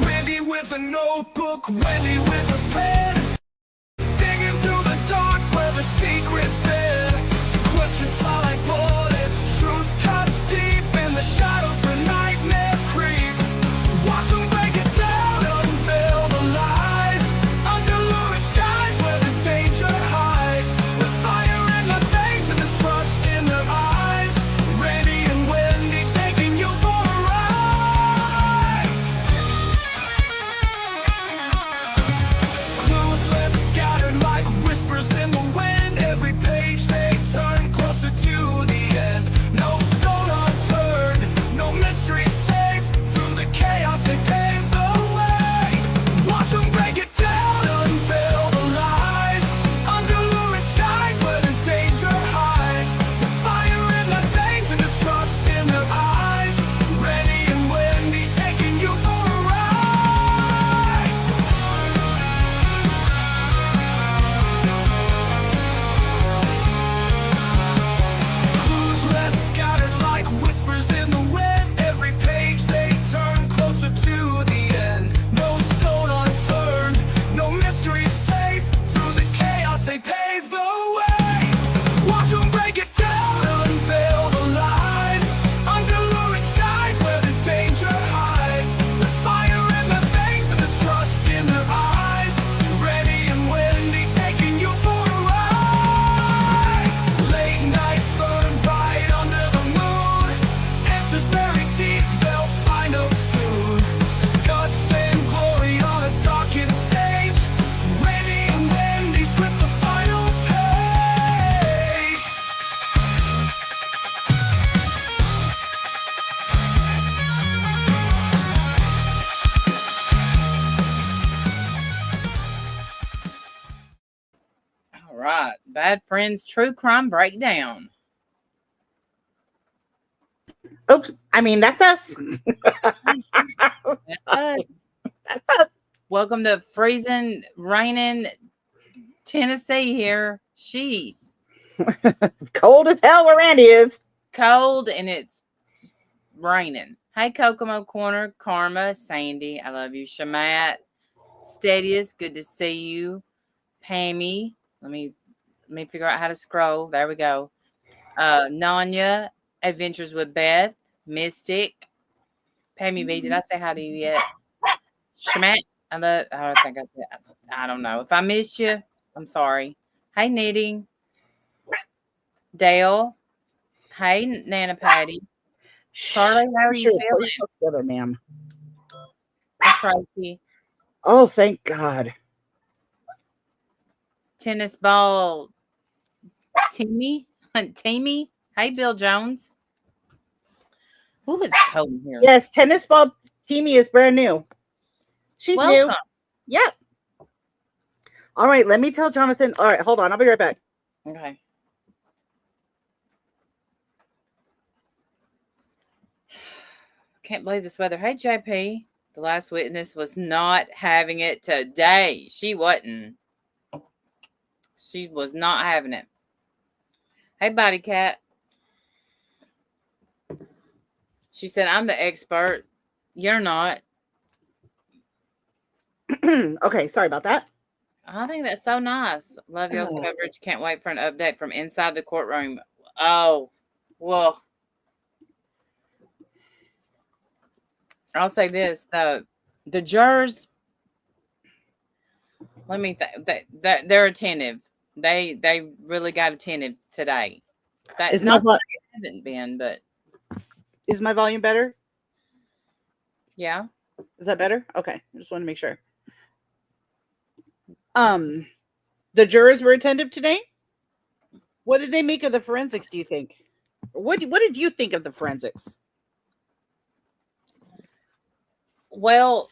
Wendy with a notebook, Wendy with a pen, digging through the dark where the secret's been. Questions fly like bullets, truth cuts deep in the shadows where nightmares creep. Watch them break it down, unveil the lies, under lurid skies where the danger hides. The fire in their veins and the trust in their eyes. Randy and Wendy taking you for a ride. Clues left scattered like whispers in the wind. Every page they turn closer to the end. No stone unturned, no mystery safe. Through the chaos they pave the way. Watch them break it down, unveil the lies, under lurid skies where the danger hides. The fire in their veins and distrust in their eyes. Randy and Wendy taking you for a ride. Clues left scattered like whispers in the wind. Every page they turn closer to the end. No stone unturned, no mystery safe. Through the chaos they pave the way. Watch them break it down, unveil the lies, under lurid skies where the danger hides. The fire in their veins and distrust in their eyes. Randy and Wendy taking you for a ride. Late nights burn bright under the moon. Answers buried deep, they'll find out soon. Guts and glory on a darkened stage. Randy and Wendy script the final page. All right. Bad Friends True Crime Breakdown. Oops. I mean, that's us. That's us. That's us. Welcome to freezing, raining Tennessee here. Jeez. It's cold as hell where Randy is. Cold and it's raining. Hey, Kokomo Corner, Karma, Sandy, I love you. Shamat, Steadius, good to see you. Pammy, let me figure out how to scroll. There we go. Nanya, Adventures with Beth, Mystic, Pammy B. Did I say hi to you yet? Shamat, I don't think I did. I don't know. If I missed you, I'm sorry. Hey, Knitting, Dale. Hey, Nana Patty. Charlie, how are you feeling? Together, ma'am. Hey, Tracy. Oh, thank God. Tennis ball. Timmy. Hey, Bill Jones. Ooh, it's cold in here. Yes, tennis ball Teamy is brand new. She's new. Welcome. Yep. All right, let me tell Jonathan. All right, hold on. I'll be right back. Okay. Can't believe this weather. Hey, JP. The last witness was not having it today. She wasn't. She was not having it. Hey, Body Cat. She said, I'm the expert. You're not. Okay, sorry about that. I think that's so nice. Love y'all's coverage. Can't wait for an update from inside the courtroom. Oh, well. I'll say this: the jurors. Let me think. They're attentive. They really got attentive today. That's not that they haven't been, but is my volume better? Yeah. Is that better? Okay, I just want to make sure. The jurors were attentive today. What did they make of the forensics? Do you think? What did you think of the forensics? Well,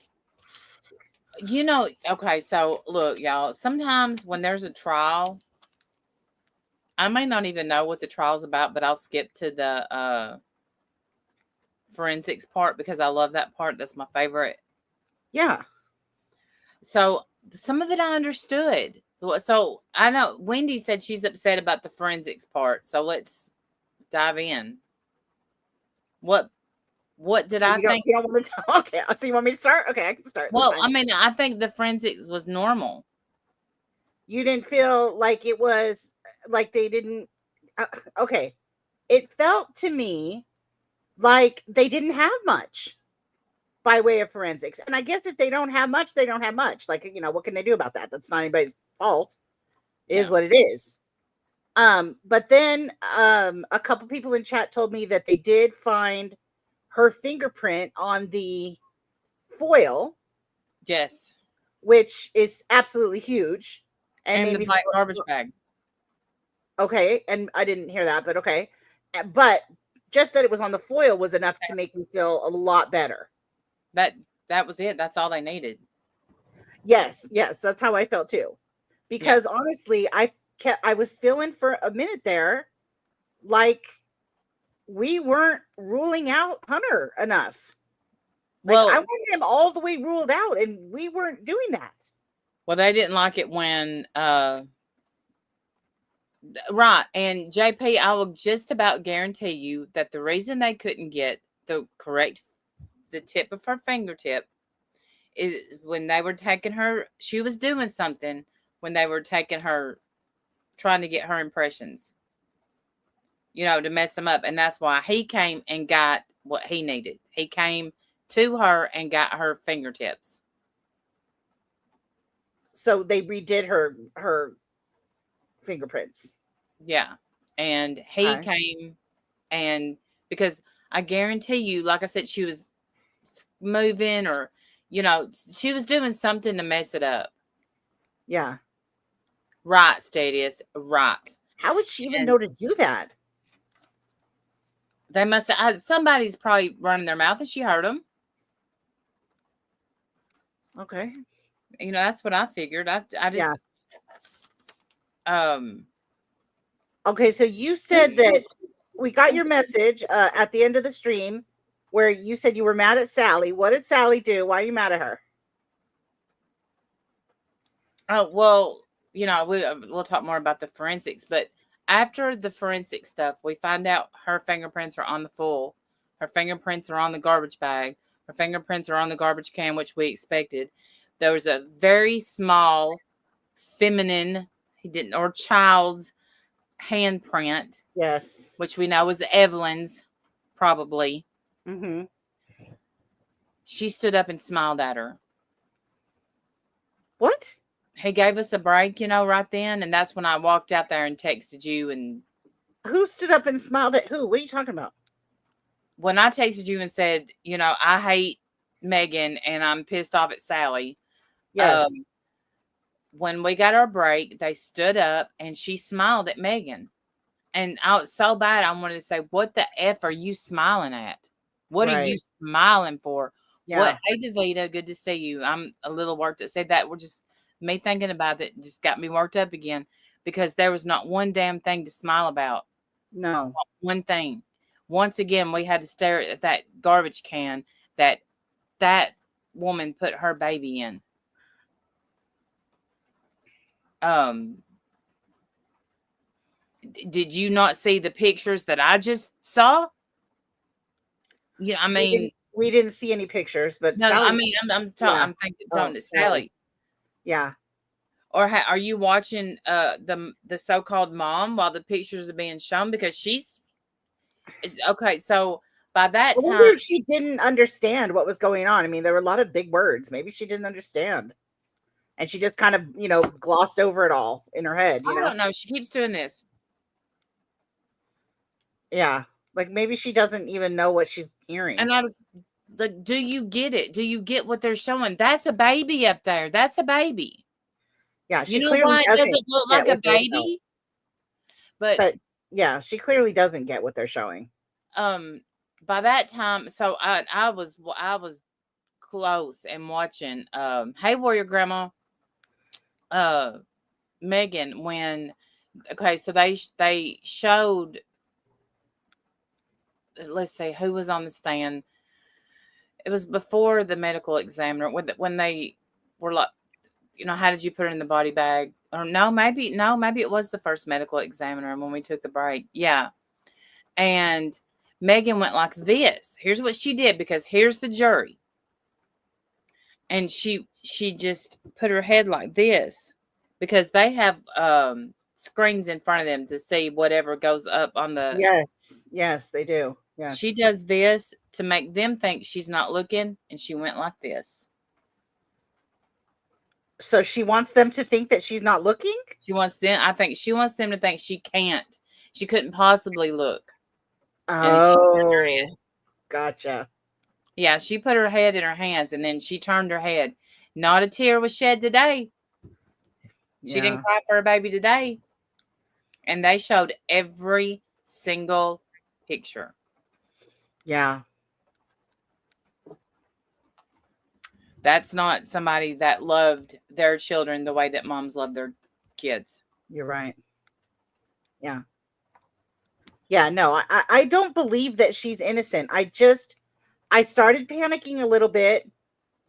okay, so look, y'all, sometimes when there's a trial, I may not even know what the trial's about, but I'll skip to the forensics part because I love that part. That's my favorite. Yeah. So some of it I understood. So I know Wendy said she's upset about the forensics part. So let's dive in. What did So I you don't, think? you don't want to talk? Okay, so you want me to start? Okay, I can start. That's Well, fine. I mean, I think the forensics was normal. You didn't feel like it was like they didn't. Okay, it felt to me like they didn't have much by way of forensics. And I guess if they don't have much, they don't have much. Like, what can they do about that? That's not anybody's fault. It is Yeah. what it is. But then a couple people in chat told me that they did find her fingerprint on the foil, Yes. which is absolutely huge. And And the maybe black garbage bag. okay, and I didn't hear that, but okay. But just that it was on the foil was enough to make me feel a lot better. That was it. That's all they needed. Yes, that's how I felt too. Because honestly, I was feeling for a minute there like we weren't ruling out Hunter enough. Like Well, I wanted him all the way ruled out, and we weren't doing that. well, they didn't like it when right. And JP, I will just about guarantee you that the reason they couldn't get the tip of her fingertip is when they were taking her, she was doing something when they were taking her, trying to get her impressions, to mess them up. And that's why he came and got what he needed. He came to her and got her fingertips. So they redid her fingerprints. Yeah. And he came, and because I guarantee you, like I said, she was moving, or she was doing something to mess it up. Yeah. Right, Stadius. Right. How would she even know to do that? They must have, somebody's probably running their mouth and she heard them. Okay. That's what I figured. I just, okay, so you said that we got your message at the end of the stream where you said you were mad at Sally. What did Sally do? Why are you mad at her? Oh, well, we'll talk more about the forensics, but after the forensic stuff, we find out her fingerprints are on the foil. Her fingerprints are on the garbage bag. Her fingerprints are on the garbage can, which we expected. There was a very small feminine, or child's handprint. Yes. Which we know was Evelyn's, probably. Mm-hmm. She stood up and smiled at her. What? He gave us a break, right then. And that's when I walked out there and texted you. And who stood up and smiled at who? What are you talking about? When I texted you and said, I hate Megan and I'm pissed off at Sally. Yes. When we got our break, they stood up and she smiled at Megan. And I was so bad, I wanted to say, what the F are you smiling at? What are you smiling for? Yeah. What? Hey, Davita, good to see you. I'm a little worked up. Said that we're just me thinking about it just got me worked up again because there was not one damn thing to smile about. No. Not one thing. Once again, we had to stare at that garbage can that woman put her baby in. Did you not see the pictures that I just saw? Yeah, I mean, we didn't see any pictures, but no, Sally, I mean, I'm talking to Sally. Yeah. Or are you watching the so-called mom while the pictures are being shown? Because she's okay. So by that time, she didn't understand what was going on. I mean, there were a lot of big words. Maybe she didn't understand, and she just kind of glossed over it all in her head. I don't know. She keeps doing this. Yeah, like maybe she doesn't even know what she's hearing. And I was like, "Do you get it? Do you get what they're showing? That's a baby up there. That's a baby." Yeah, she why it doesn't look like a baby? But yeah, she clearly doesn't get what they're showing. By that time, so I was close and watching. Hey, Warrior Grandma. Megan, when so they showed. Let's see who was on the stand. It was before the medical examiner when they were like, how did you put it in the body bag? Or maybe it was the first medical examiner when we took the break. Yeah. And Megan went like this. Here's what she did, because here's the jury. And she just put her head like this, because they have screens in front of them to see whatever goes up on the. Yes, they do. Yes. She does this to make them think she's not looking, and she went like this. So she wants them to think that she's not looking? I think she wants them to think she couldn't possibly look. Oh, gotcha. Yeah, she put her head in her hands, and then she turned her head. Not a tear was shed today. She didn't cry for her baby today. And they showed every single picture. Yeah. That's not somebody that loved their children the way that moms love their kids. You're right. Yeah. Yeah, no, I don't believe that she's innocent. I started panicking a little bit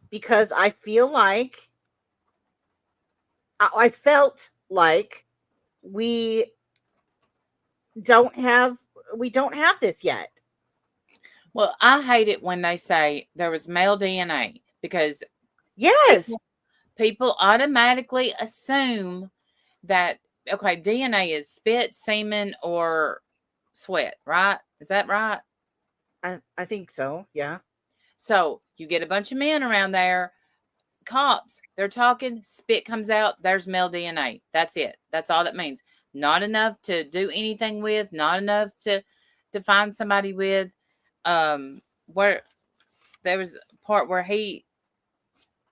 because I feel like I felt like we don't have this yet. Well, I hate it when they say there was male DNA, because yes, people automatically assume that, okay, DNA is spit, semen, or sweat, right? Is that right? I think so. Yeah. So you get a bunch of men around there, cops, they're talking, spit comes out, there's male DNA. That's it. That's all that means. Not enough to do anything with, not enough to find somebody with. Where there was a part where he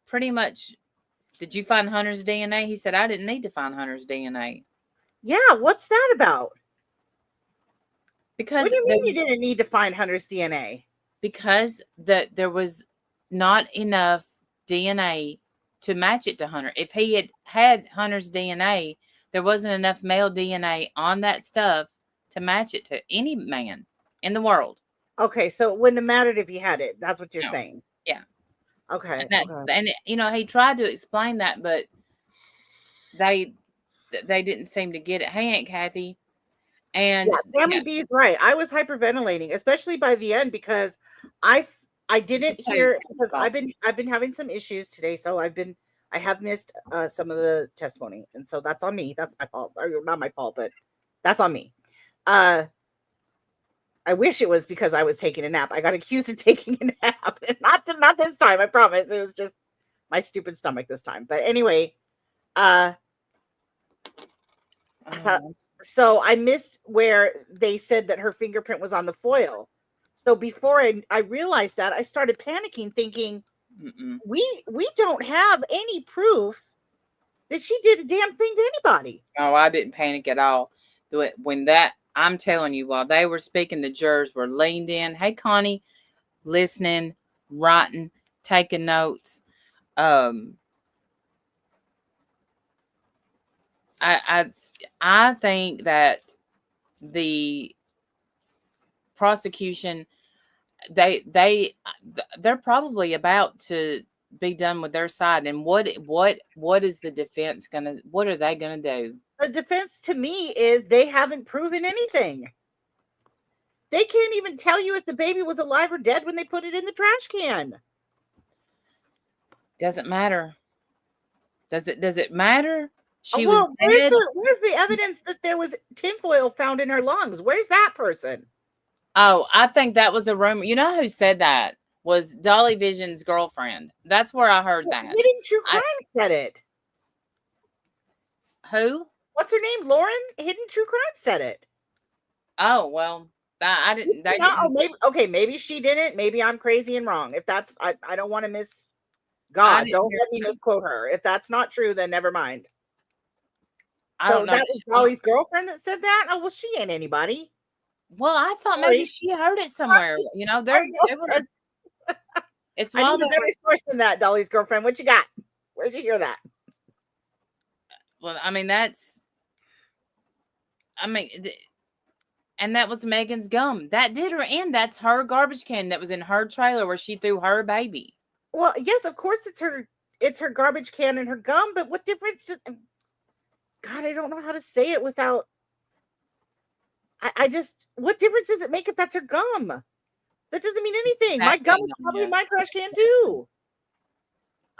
pretty much, did you find Hunter's DNA? He said, I didn't need to find Hunter's DNA. Yeah, what's that about? Because what do you mean you didn't need to find Hunter's DNA? Because there was not enough DNA to match it to Hunter. If he had Hunter's DNA, there wasn't enough male DNA on that stuff to match it to any man in the world. Okay, so it wouldn't have mattered if he had it. That's what you're saying. Yeah. Okay. And you know, he tried to explain that, but they didn't seem to get it. Hey, Aunt Kathy. And Family B is right. I was hyperventilating, especially by the end, because I didn't hear, because I've been having some issues today, so I have missed some of the testimony, and so that's on me. That's my fault, or not my fault, but that's on me. I wish it was because I was taking a nap. I got accused of taking a nap, and not this time. I promise. It was just my stupid stomach this time. But anyway, so I missed where they said that her fingerprint was on the foil. So before I realized that, I started panicking, thinking, we don't have any proof that she did a damn thing to anybody. Oh, I didn't panic at all. When I'm telling you, while they were speaking, the jurors were leaned in. Hey, Connie, listening, writing, taking notes. I think that the prosecution, they're probably about to be done with their side. And what is the defense what are they gonna do? The defense to me is they haven't proven anything. They can't even tell you if the baby was alive or dead when they put it in the trash can. Doesn't matter. Does it matter? She was dead. Where's the evidence that there was tinfoil found in her lungs? Where's that person? Oh, I think that was a rumor. You know who said that? Was Dolly Vision's girlfriend. That's where I heard that. Hidden True Crime said it. Who? What's her name? Lauren? Hidden True Crime said it. Oh, well, I didn't. Maybe she didn't. Maybe I'm crazy and wrong. If that's, I don't want to miss. God, don't let me misquote her. If that's not true, then never mind. I don't know. That was Dolly's girlfriend that said that? Oh, well, she ain't anybody. Well, I thought maybe she heard it somewhere. You know, they were. It's I need a better source than that, Dolly's girlfriend. What you got? Where'd you hear that? Well, I mean, and that was Megan's gum. That did her in. That's her garbage can that was in her trailer where she threw her baby. Well, yes, of course it's her garbage can and her gum, but what difference does... God, I don't know how to say it without... I just, what difference does it make if that's her gum? That doesn't mean anything. My gum Exactly, is probably in Nanya. my trash can too.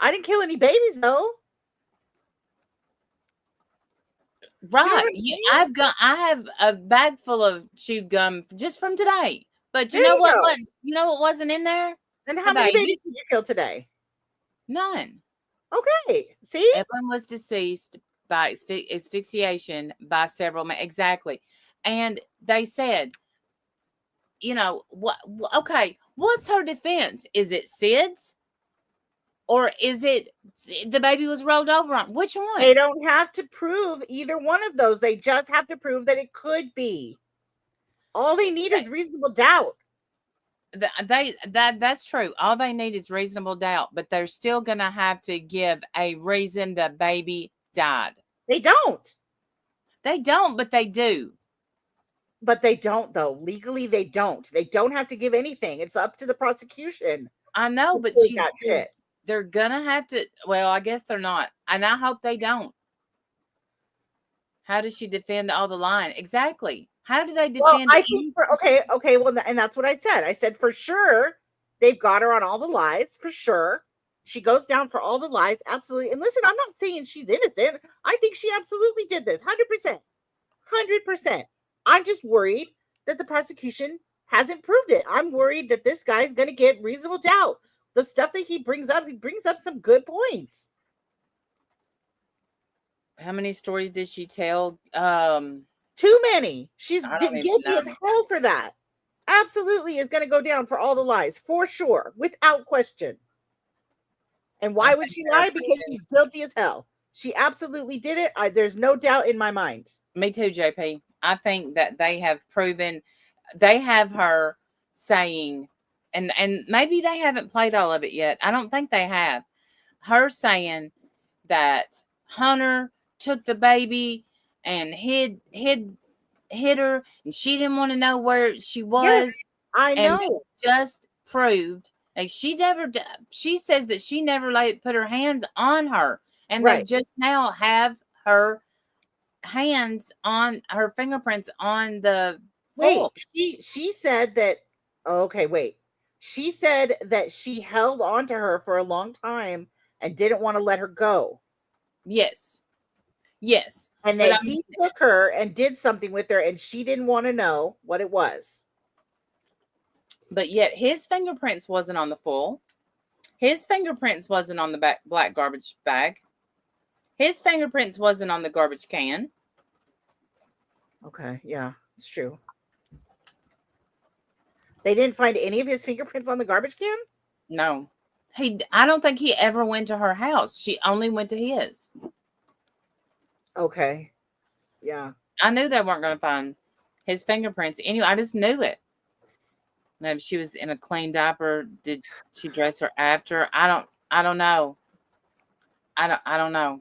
I didn't kill any babies though. You know what Right. I'm saying? I have a bag full of chewed gum just from today. But you There know you what? go. You know what wasn't in there? And The how many baby. babies did you kill today? None. Okay. See? Evelyn was deceased by asphyxiation by several men. Exactly. And they said, okay, what's her defense? Is it SIDS? Or is it the baby was rolled over on? Which one? They don't have to prove either one of those. They just have to prove that it could be. All they need is reasonable doubt. That's true. All they need is reasonable doubt, but they're still gonna have to give a reason the baby died. They don't. They don't, but they do. But they don't, though. Legally, they don't. They don't have to give anything. It's up to the prosecution. I know, but They got shit. they're gonna have to. Well, I guess they're not, and I hope they don't. How does she defend all the line? Exactly. How do they defend? Well, I think okay. Well, and that's what I said. I said for sure they've got her on all the lies. For sure, she goes down for all the lies. Absolutely. And listen, I'm not saying she's innocent. I think she absolutely did this. 100%. 100%. I'm just worried that the prosecution hasn't proved it. I'm worried that this guy's going to get reasonable doubt. The stuff that he brings up some good points. How many stories did she tell? Too many. She's I don't even guilty as know. hell for that. Absolutely is going to go down for all the lies, for sure, without question. And why would she lie? Because she's guilty as hell. She absolutely did it. There's no doubt in my mind. Me too, JP. I think that they have proven, they have her saying, and maybe they haven't played all of it yet. I don't think they have. Her saying that Hunter took the baby and hid her, and she didn't want to know where she was. Yes, I know. And just proved like she says that she never put her hands on her, and they just now have her hands on her fingerprints on the floor. Wait, she said that. Okay, wait. She said that she held on to her for a long time and didn't want to let her go. Yes. And then he took her and did something with her, and she didn't want to know what it was. But yet his fingerprints wasn't on the foil. His fingerprints wasn't on the black garbage bag. His fingerprints wasn't on the garbage can. Okay, yeah, it's true. They didn't find any of his fingerprints on the garbage can? No. I don't think he ever went to her house. She only went to his. Okay. Yeah. I knew they weren't going to find his fingerprints. Anyway, I just knew it. Maybe she was in a clean diaper. Did she dress her after? I don't know. I don't know.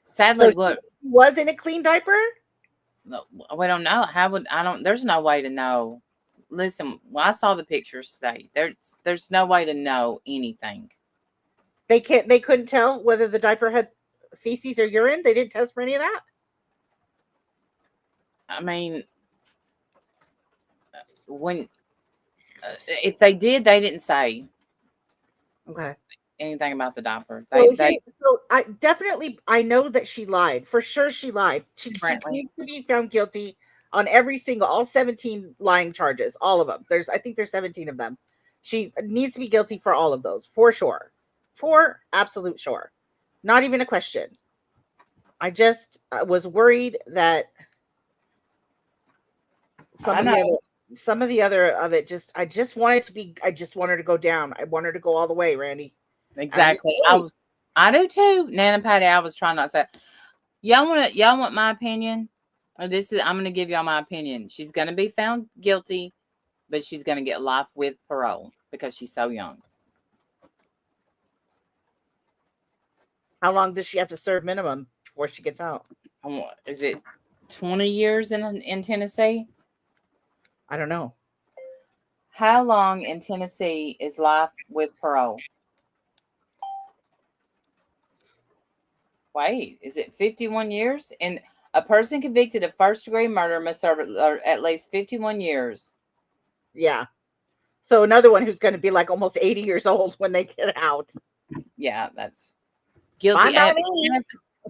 Sadly, so look, she was in a clean diaper? We don't know. There's no way to know. Listen, I saw the pictures today. There's no way to know anything. They couldn't tell whether the diaper had feces or urine. They didn't test for any of that. I mean, if they did, they didn't say anything about the diaper. So I know that she lied. For sure she lied. She needs to be found guilty on all 17 lying charges, all of them. I think there's 17 of them. She needs to be guilty for all of those, for sure. For absolute sure. Not even a question. I just was worried that some of the other of it I just wanted her to go down. I want her to go all the way, Randy. Exactly. I do too. Nana Patty, I was trying not to say. Y'all want my opinion? I'm going to give y'all my opinion. She's going to be found guilty, but she's going to get life with parole because she's so young. How long does she have to serve minimum before she gets out? Is it 20 years in Tennessee? I don't know. How long in Tennessee is life with parole? Wait, is it 51 years? And A person convicted of first-degree murder must serve at least 51 years. Yeah. So another one who's going to be like almost 80 years old when they get out. Yeah, that's guilty. Fine by me.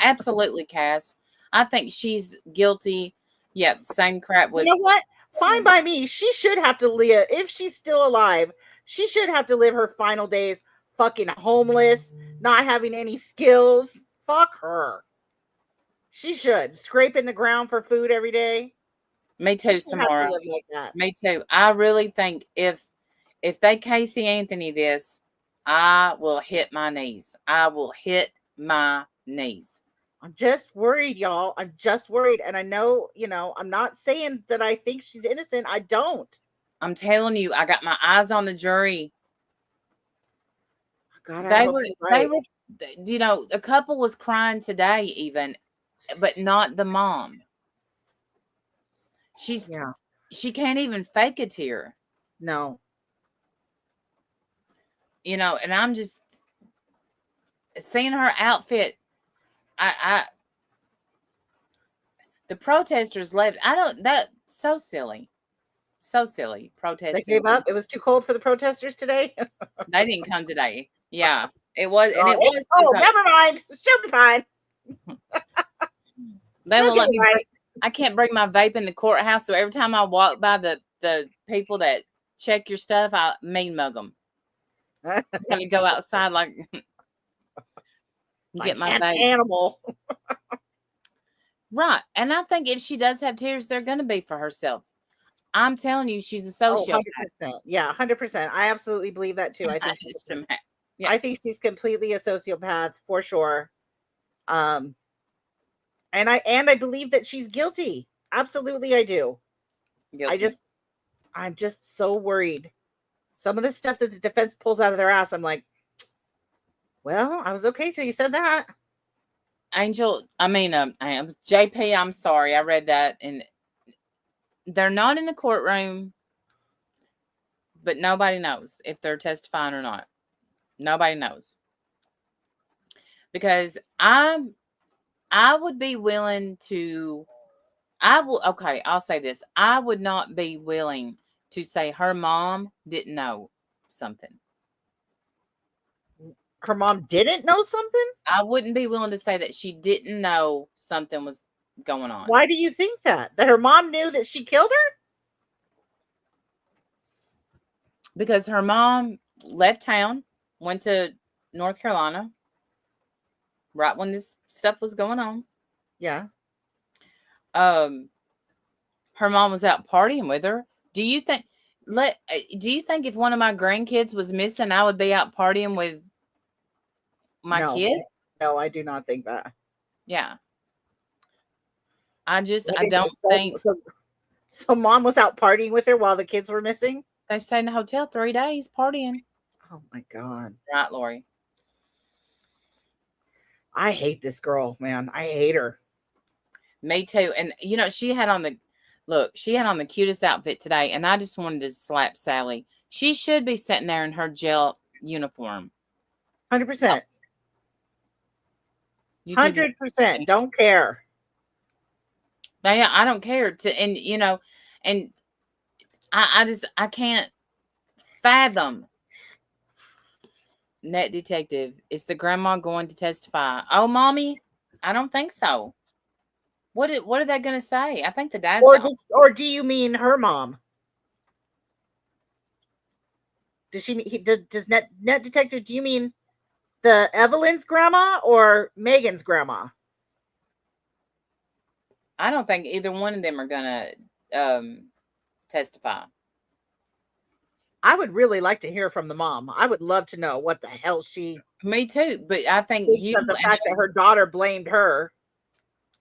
Absolutely, Cass. I think she's guilty. Yep, same crap You with. know what? Fine by me. She should have to live, if she's still alive, she should have to live her final days fucking homeless, not having any skills. Fuck her. She should. Scraping the ground for food every day. Me She too, should have to Samara. live like that. Me too. I really think if they Casey Anthony this, I will hit my knees. I will hit my knees. I'm just worried, y'all. I'm just worried. And I know, I'm not saying that I think she's innocent. I don't. I'm telling you, I got my eyes on the jury. God, They were, a couple was crying today even, but not the mom. She can't even fake a tear. No. And I'm just seeing her outfit. The protesters left. That's so silly. So silly. Protesting. They gave up. It was too cold for the protesters today. They didn't come today. Yeah. It was, and it was. Oh, never mind. She'll be fine. They won't let me. I can't bring my vape in the courthouse, so every time I walk by the people that check your stuff, I mean mug them. I'm gonna go outside like get my vape. Animal. Right, and I think if she does have tears, they're gonna be for herself. I'm telling you, she's a sociopath. 100%. Yeah, 100%. I absolutely believe that too. I think she's completely a sociopath for sure. And I believe that she's guilty. Absolutely, I do. Guilty. I'm just so worried. Some of the stuff that the defense pulls out of their ass, I'm like, well, I was okay till you said that. JP, I'm sorry. I read that, and they're not in the courtroom, but nobody knows if they're testifying or not. Nobody knows. Because I would be willing to, I'll say this. I would not be willing to say her mom didn't know something. Her mom didn't know something? I wouldn't be willing to say that she didn't know something was going on. Why do you think that? That her mom knew that she killed her? Because her mom left town, went to North Carolina, right when this stuff was going on. Yeah. Her mom was out partying with her. Do you think if one of my grandkids was missing, I would be out partying with my kids? No, I do not think that. Yeah. I don't think. So mom was out partying with her while the kids were missing? They stayed in the hotel 3 days partying. Oh my God. Right, Lori. I hate this girl, man. I hate her. Me too. And she had on the cutest outfit today, and I just wanted to slap Sally. She should be sitting there in her jail uniform. 100%. 100%. Don't care. Yeah, I don't care. And I can't fathom. Net detective, is the grandma going to testify? Oh, mommy, I don't think so. What are they going to say? I think the dad. Or do you mean her mom? Does net detective? Do you mean the Evelyn's grandma or Megan's grandma? I don't think either one of them are going to testify. I would really like to hear from the mom. I would love to know what the hell she. Me too, but I think the fact that her daughter blamed her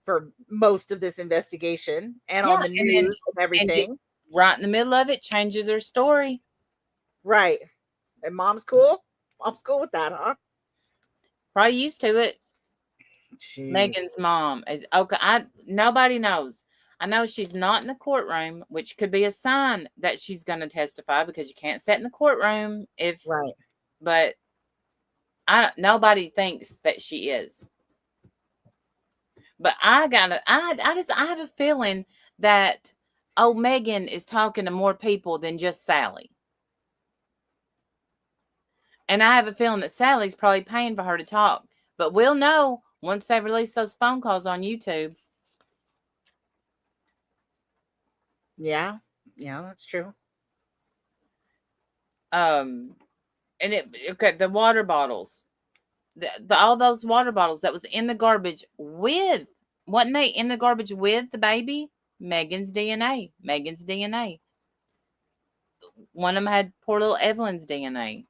for most of this investigation and on the news and everything. And just right in the middle of it, changes her story. Right. And mom's cool? Mom's cool with that, huh? Probably used to it. Jeez. Megan's mom. Okay, nobody knows. I know she's not in the courtroom, which could be a sign that she's going to testify because you can't sit in the courtroom if. Right. But nobody thinks that she is. But I have a feeling that old Megan is talking to more people than just Sally. And I have a feeling that Sally's probably paying for her to talk. But we'll know once they release those phone calls on YouTube. Yeah. Yeah, that's true. And the water bottles. All those water bottles that was in the garbage wasn't they in the garbage with the baby? Megan's DNA. Megan's DNA. One of them had poor little Evelyn's DNA.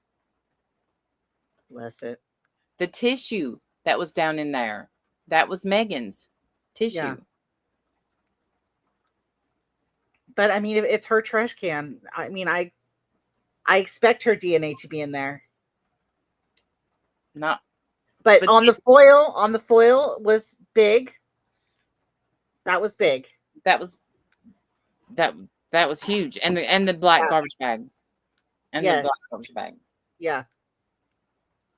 Bless it. The tissue that was down in there, that was Megan's tissue. Yeah. But I mean, if it's her trash can, I mean, I expect her DNA to be in there. Not, but on the foil was big. That was big. That was huge. And the black garbage bag. And the black garbage bag. Yeah.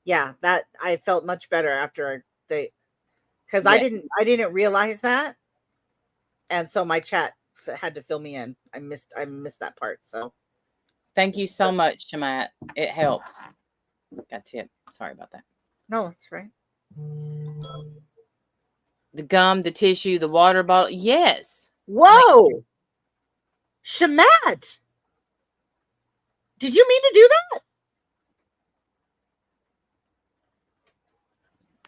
Yeah, that I felt much better after because I didn't realize that. And so my chat had to fill me in. I missed that part. So thank you so much, Shamat. It helps. Got tip. Sorry about that. No, it's right. The gum, the tissue, the water bottle. Yes. Whoa. Shamat. Did you mean to do that?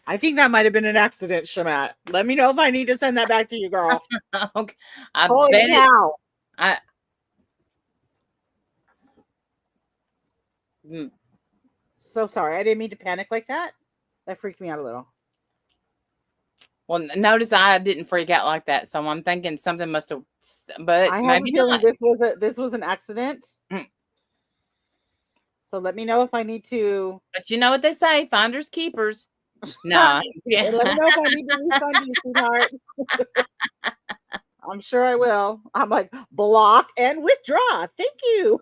I think that might have been an accident, Shamat. Let me know if I need to send that back to you, girl. Okay. So sorry. I didn't mean to panic like that. That freaked me out a little. Well, notice I didn't freak out like that, so I'm thinking something must have. But I have a feeling this was an accident. Mm. So let me know if I need to. But you know what they say: finders keepers. No. Yeah. Let me know if I need to refund you, sweetheart. I'm sure I will. I'm like, block and withdraw. Thank you.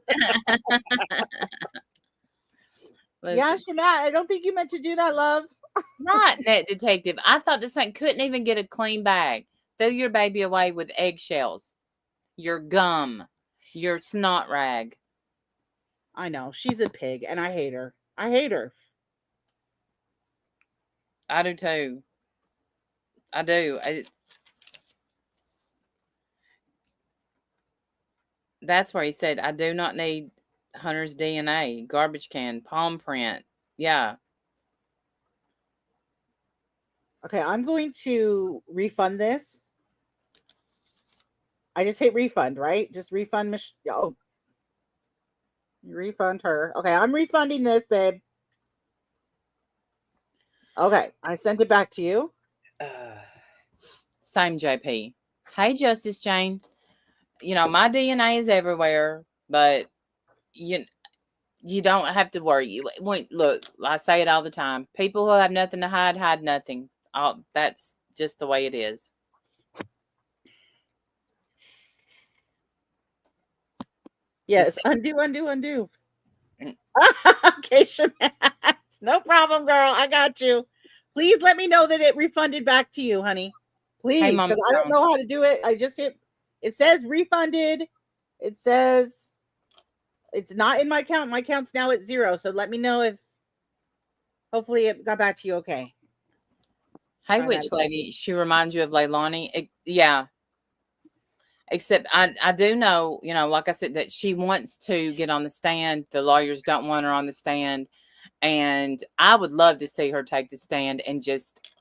Yeah, Shamat, I don't think you meant to do that, love. Not net detective. I thought this thing couldn't even get a clean bag. Throw your baby away with eggshells, your gum, your snot rag. I know. She's a pig, and I hate her. I hate her. I do too. I do. That's where he said, I do not need Hunter's DNA, garbage can, palm print. Yeah. Okay, I'm going to refund this. I just hit refund, right? Just refund. Oh, refund her. Okay, I'm refunding this, babe. Okay, I sent it back to you. Same, JP. Hey, Justice Jane. You know, my DNA is everywhere, but you don't have to worry. Look, I say it all the time. People who have nothing to hide nothing. That's just the way it is. Yes, undo. Okay, Shamat. No problem, girl. I got you. Please let me know that it refunded back to you, honey. Please, because I don't know how to do it. I just hit. It says refunded. It says it's not in my account. My account's now at 0. So let me know if. Hopefully, it got back to you. Okay. Hey, witch lady. She reminds you of Leilani. Yeah. Except I do know, you know, like I said, that she wants to get on the stand. The lawyers don't want her on the stand. And I would love to see her take the stand and just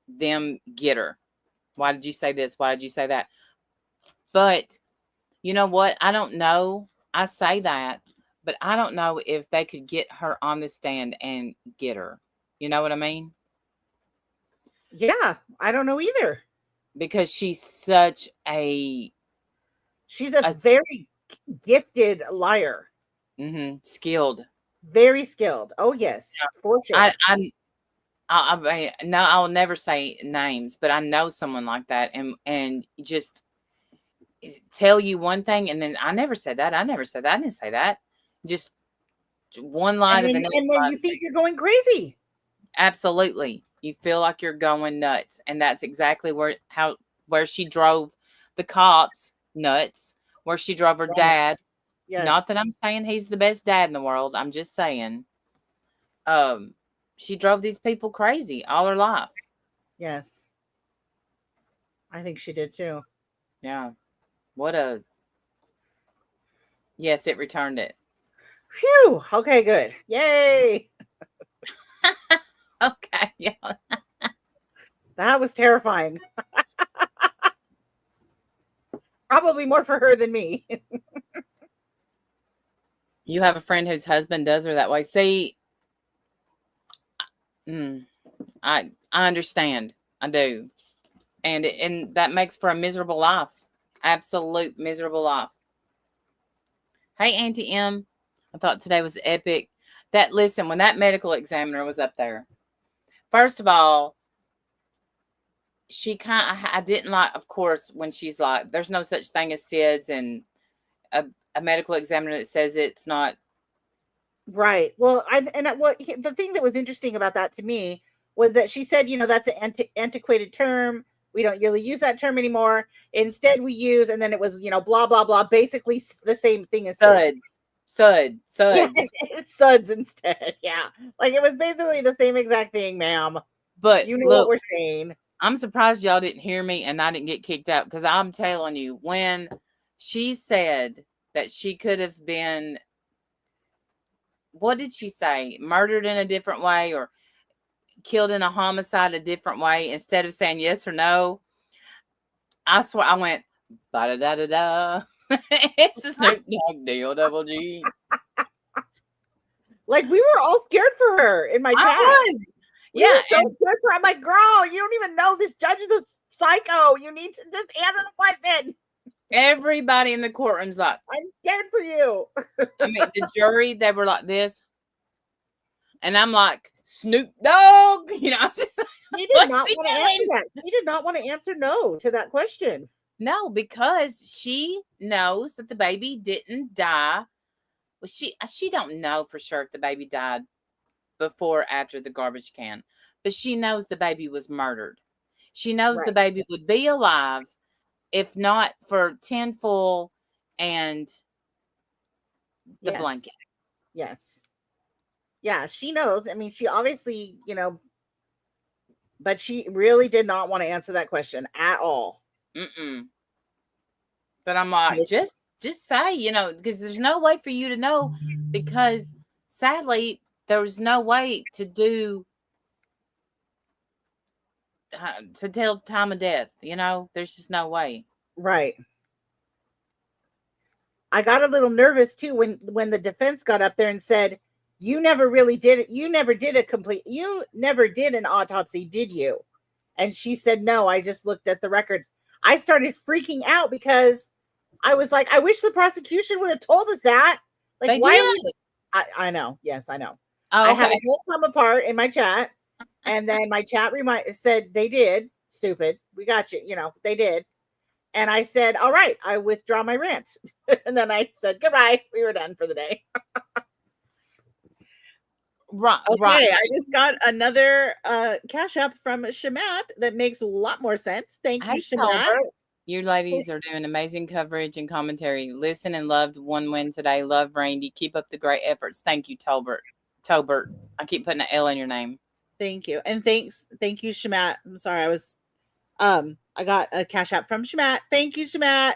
them get her. Why did you say this? Why did you say that? But you know what? I don't know. I say that, but I don't know if they could get her on the stand and get her. You know what I mean? Yeah, I don't know either. Because she's a very gifted liar. Mm-hmm. Skilled. Very skilled. Oh yes, yeah. For sure. I'll never say names, but I know someone like that, and just tell you one thing, and then I never said that. I never said that. I didn't say that. Just one lie to the next. And then you think you're going crazy. Absolutely. You feel like you're going nuts. And that's exactly where she drove the cops nuts, where she drove her Right. dad. Yes. Not that I'm saying he's the best dad in the world. I'm just saying she drove these people crazy all her life. Yes. I think she did too. Yeah. Yes, it returned it. Phew. Okay, good. Yay. Okay. Yeah. That was terrifying. Probably more for her than me. You have a friend whose husband does her that way. See, I understand. I do. And that makes for a miserable life. Absolute miserable life. Hey, Auntie M. I thought today was epic. Listen, when that medical examiner was up there, first of all, I didn't like, of course, when she's like, there's no such thing as SIDS, and a medical examiner that says it's not. Right. Well, the thing that was interesting about that to me was that she said, that's an antiquated term. We don't really use that term anymore. Instead, we use, and then it was, blah, blah, blah, basically the same thing as SUDS. SUDS. Yeah, SUDS instead. Yeah. Like it was basically the same exact thing, ma'am. But you know look, what we're saying. I'm surprised y'all didn't hear me and I didn't get kicked out, because I'm telling you, when she said that she could have been, what did she say? Murdered in a different way or killed in a homicide a different way, instead of saying yes or no, I swear I went, ba-da-da-da-da. It's the Snoop Dogg deal, double G. Like we were all scared for her in my chat. Was. We were so scared for her. I'm like, girl, you don't even know this judge is a psycho. You need to just answer the question. Everybody in the courtroom's like, I'm scared for you. I mean, the jury, they were like this. And I'm like, Snoop Dogg. I'm just like, He did not want to answer that. He did not want to answer no to that question. No, because she knows that the baby didn't die. Well, she don't know for sure if the baby died before or after the garbage can, but she knows the baby was murdered. She knows the baby would be alive if not for tinfoil and the blanket. Yes. Yeah, she knows. I mean, she obviously, but she really did not want to answer that question at all. But I'm like, just say, because there's no way for you to know, because sadly, there was no way to tell time of death. There's just no way. Right. I got a little nervous too when the defense got up there and said, you never really did it. You never did an autopsy, did you? And she said, no, I just looked at the records. I started freaking out because I was like, I wish the prosecution would have told us that. Like, they why? Did. I know. Yes, I know. Oh, okay. I had a whole come apart in my chat. And then my chat said they did. Stupid. We got you. They did. And I said, all right, I withdraw my rant. And then I said, goodbye. We were done for the day. Right. I just got another cash app from Shamat that makes a lot more sense. Thank you, Shamat. You ladies are doing amazing coverage and commentary. Listen and loved one win today. Love Randy. Keep up the great efforts. Thank you, Tobert. I keep putting an L in your name. Thank you. And thank you, Shamat. I'm sorry, I got a cash app from Shamat. Thank you, Shamat.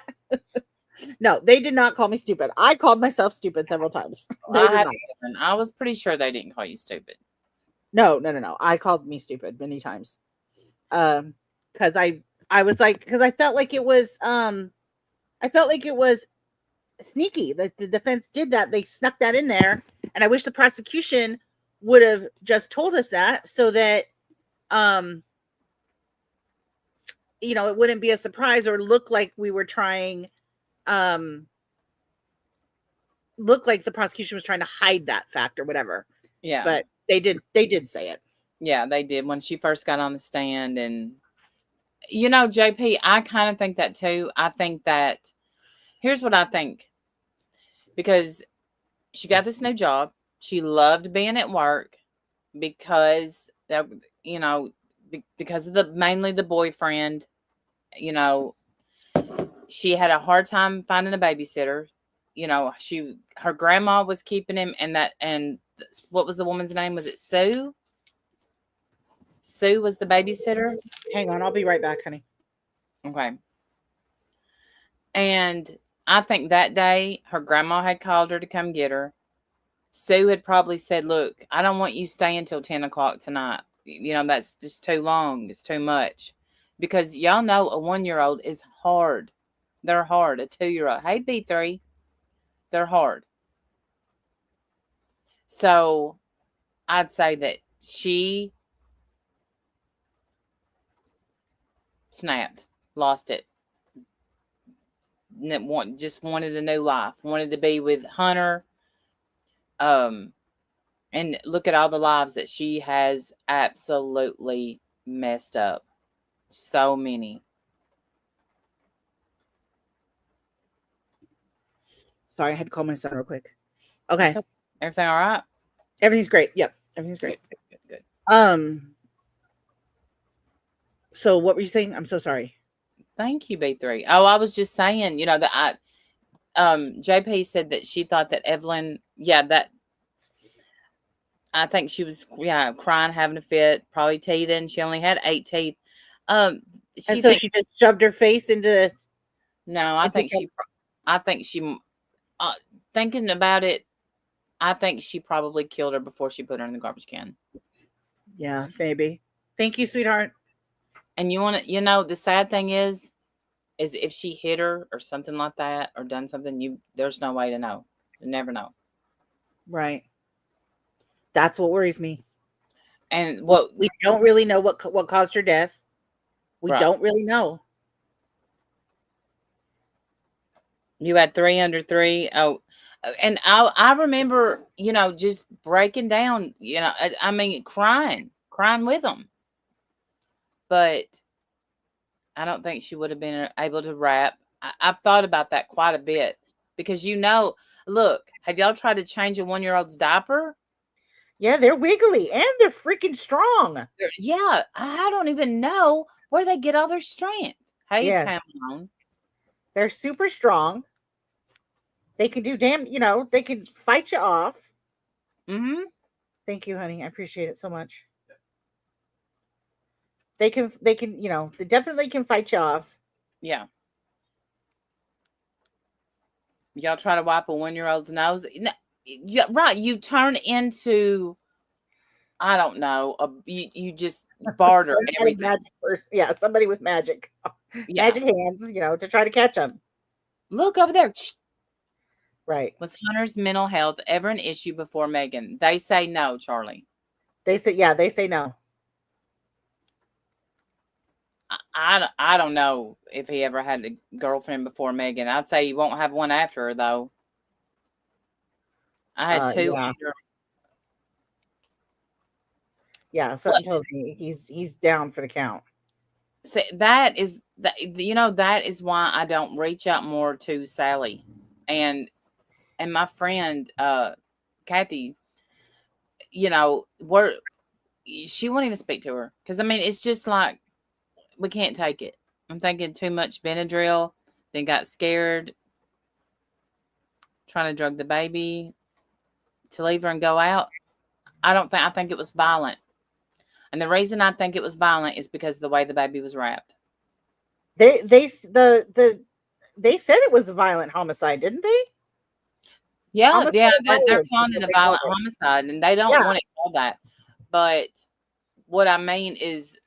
No, they did not call me stupid. I called myself stupid several times. I was pretty sure they didn't call you stupid. No. I called me stupid many times. Because I was like, because I felt like it was sneaky that the defense did that. They snuck that in there, and I wish the prosecution would have just told us that so that it wouldn't be a surprise or look like we were trying look like the prosecution was trying to hide that fact or whatever. Yeah. But they did say it. Yeah, they did when she first got on the stand. And JP, I kind of think that too. I think that here's what I think. Because she got this new job. She loved being at work because that, you know, because of mainly the boyfriend, you know, she had a hard time finding a babysitter. You know, her grandma was keeping him, and what was the woman's name? Was it Sue? Sue was the babysitter. Hang on, I'll be right back, honey. Okay. And I think that day her grandma had called her to come get her. Sue had probably said, "Look, I don't want you staying till 10 o'clock tonight. You know, that's just too long. It's too much." Because y'all know a 1-year-old is hard. They're hard. A 2-year-old. Hey, B3. They're hard. So I'd say that she snapped, lost it. Just wanted a new life, wanted to be with Hunter. And look at all the lives that she has absolutely messed up. So many. Sorry, I had to call my son real quick. Okay. Everything all right? Everything's great. Yep. Everything's great. Good. So what were you saying? I'm so sorry. Thank you, B3. Oh, I was just saying, you know, that JP said that she thought that Evelyn, I think she was, crying, having a fit, probably teething. She only had 8 teeth. She just shoved her face into. No, I think she, thinking about it, I think she probably killed her before she put her in the garbage can. Yeah, maybe. Thank you, sweetheart. And you want to, you know, the sad thing is if she hit her or something like that or done something, there's no way to know. You never know. Right. That's what worries me. And what we don't really know what caused her death. We don't really know. You had 3 under 3. Oh, and I remember, you know, just breaking down, you know, I mean, crying with them. But I don't think she would have been able to rap. I've thought about that quite a bit because, you know, look, have y'all tried to change a 1-year-old's diaper? Yeah, they're wiggly and they're freaking strong. Yeah, I don't even know where they get all their strength. Hey, Pamela. They're super strong. They can do they can fight you off. Mm-hmm. Thank you, honey. I appreciate it so much. They can, you know, they definitely can fight you off. Yeah. Y'all try to wipe a 1-year-old's nose. No, yeah, right. You turn into, I don't know, you just barter everything. Magic person. Yeah, somebody with magic. Yeah. Magic hands, you know, to try to catch them. Look over there. Right. Was Hunter's mental health ever an issue before Megan? They say no, Charlie. They say no. I don't know if he ever had a girlfriend before Megan. I'd say he won't have one after her, though. I had 2 after. Yeah, something tells me he's down for the count. See, that is why I don't reach out more to Sally and my friend Kathy. You know, she won't even speak to her because I mean it's just like we can't take it. I'm thinking too much Benadryl, then got scared, trying to drug the baby to leave her and go out. I think it was violent. And the reason I think it was violent is because of the way the baby was wrapped. They said it was a violent homicide, didn't they? Yeah, homicide, they're calling it a violent homicide, and they don't want it called that. But what I mean is,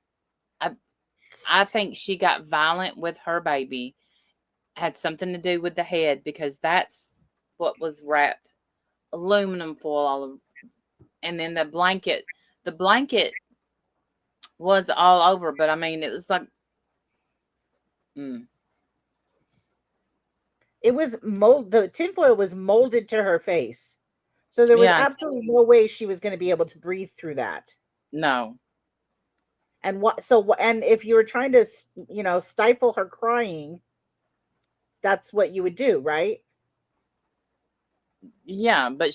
I think she got violent with her baby, had something to do with the head because that's what was wrapped, aluminum foil, and then the blanket was all over, but I mean, it was like, it was the tinfoil was molded to her face. So there was absolutely no way she was going to be able to breathe through that. No. And and if you were trying to, you know, stifle her crying, that's what you would do, right? Yeah, but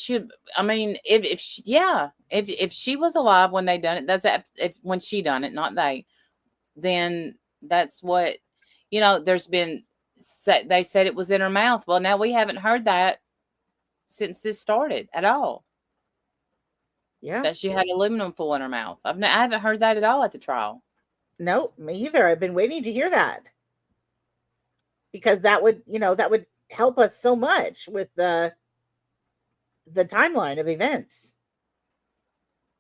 I mean, if she, yeah, if she was alive when they done it, if when she done it, not they, then that's what, there's been, they said it was in her mouth. Well, now we haven't heard that since this started at all, Yeah. that she had aluminum foil in her mouth. I haven't heard that at all at the trial. No, me either. I've been waiting to hear that because that would help us so much with the timeline of events.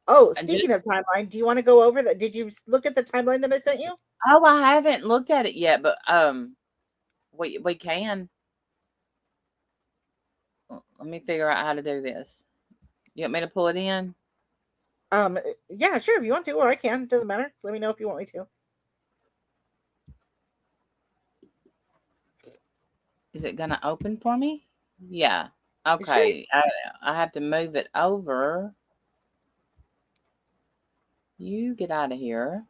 Oh, speaking of timeline, do you want to go over that? Did you look at the timeline that I sent you? Oh, I haven't looked at it yet, but we can. Let me figure out how to do this. You want me to pull it in? Yeah, sure, if you want to, or I can. Doesn't matter. Let me know if you want me to. Is it gonna open for me? Yeah. Okay. I have to move it over. You get out of here.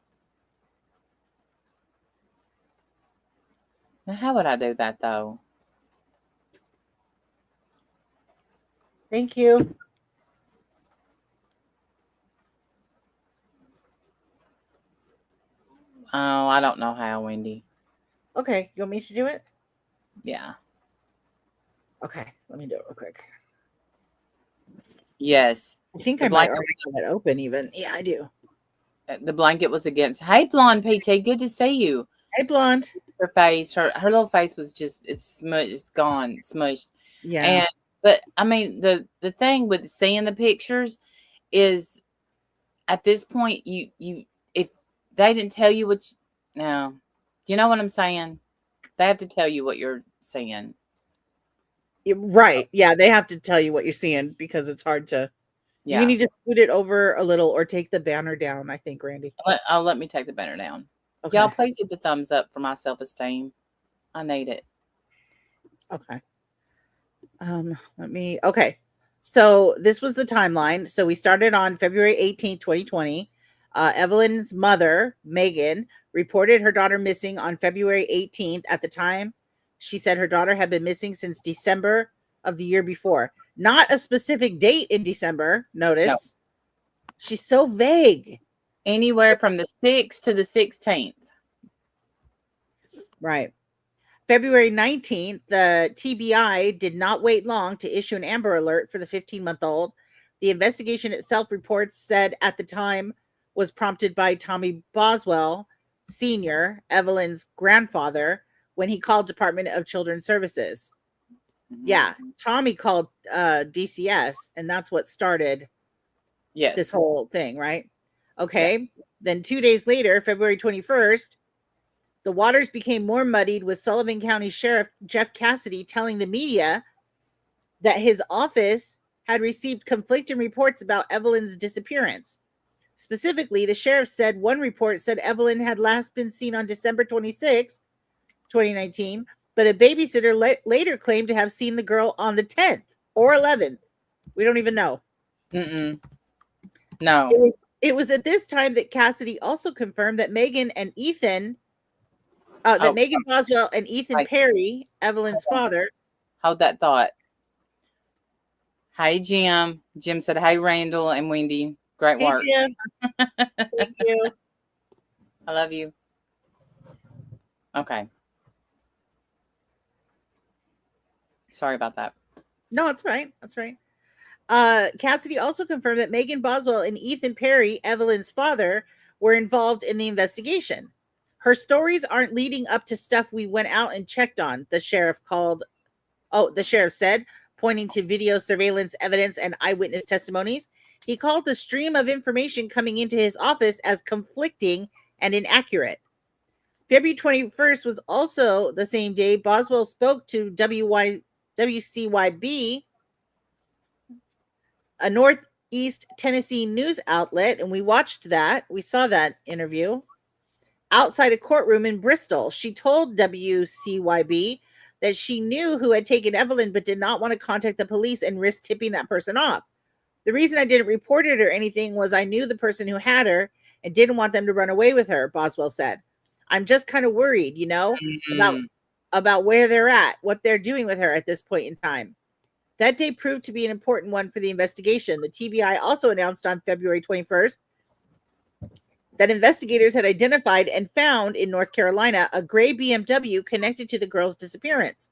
Now, how would I do that though? Thank you. Oh, I don't know how, Wendy. Okay, you want me to do it? Yeah. Okay, let me do it real quick. Yes. I think I might already have it open even. Yeah, I do. The blanket was against. Hey, Blonde PT, good to see you. Hey, Blonde. Her face, her little face was just, it's smushed, it's gone, smushed. Yeah. But I mean, the thing with seeing the pictures is, at this point, you if they didn't tell you what, no, do you know what I'm saying? They have to tell you what you're seeing. Right. So, yeah, they have to tell you what you're seeing because it's hard to. Yeah. You need to scoot it over a little or take the banner down, I think, Randy. Let me take the banner down. Okay. Y'all, please hit the thumbs up for my self-esteem. I need it. Okay. Okay. So this was the timeline. So we started on February 18th, 2020. Evelyn's mother, Megan, reported her daughter missing on February 18th. At the time, she said her daughter had been missing since December of the year before. Not a specific date in December, notice. No. She's so vague. Anywhere from the 6th to the 16th. Right. February 19th, the TBI did not wait long to issue an Amber Alert for the 15-month-old. The investigation itself, reports said at the time, was prompted by Tommy Boswell, Sr., Evelyn's grandfather, when he called Department of Children's Services. Mm-hmm. Yeah, Tommy called DCS, and that's what started this whole thing, right? Okay. Yeah. Then 2 days later, February 21st, the waters became more muddied, with Sullivan County Sheriff Jeff Cassidy telling the media that his office had received conflicting reports about Evelyn's disappearance. Specifically, the sheriff said one report said Evelyn had last been seen on December 26, 2019, but a babysitter later claimed to have seen the girl on the 10th or 11th. We don't even know. No. It was at this time that Cassidy also confirmed that Megan and Ethan... Megan Boswell and Ethan Perry, Evelyn's father. Hold that thought. Hey, Jim. Jim said, hey, Randall and Wendy. Great work. Hey, Jim. Thank you. I love you. Okay. Sorry about that. No, that's right. That's right. Cassidy also confirmed that Megan Boswell and Ethan Perry, Evelyn's father, were involved in the investigation. Her stories aren't leading up to stuff we went out and checked on, the sheriff said, pointing to video surveillance evidence and eyewitness testimonies. He called the stream of information coming into his office as conflicting and inaccurate. February 21st was also the same day Boswell spoke to WCYB, a Northeast Tennessee news outlet, and we watched that. We saw that interview. Outside a courtroom in Bristol, she told WCYB that she knew who had taken Evelyn, but did not want to contact the police and risk tipping that person off. The reason I didn't report it or anything was I knew the person who had her and didn't want them to run away with her, Boswell said. I'm just kind of worried, about where they're at, what they're doing with her at this point in time. That day proved to be an important one for the investigation. The TBI also announced on February 21st that investigators had identified and found in North Carolina a gray BMW connected to the girl's disappearance.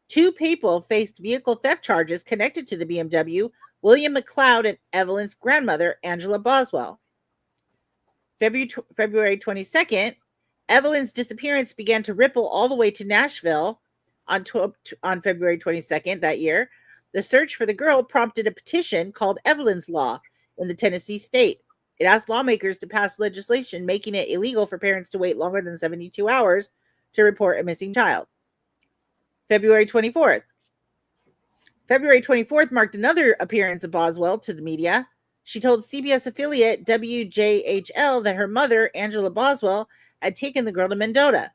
2 people faced vehicle theft charges connected to the BMW, William McLeod and Evelyn's grandmother, Angela Boswell. February 22nd, Evelyn's disappearance began to ripple all the way to Nashville on February 22nd that year. The search for the girl prompted a petition called Evelyn's Law in the Tennessee state. It asked lawmakers to pass legislation making it illegal for parents to wait longer than 72 hours to report a missing child. February 24th. February 24th marked another appearance of Boswell to the media. She told CBS affiliate WJHL that her mother, Angela Boswell, had taken the girl to Mendota,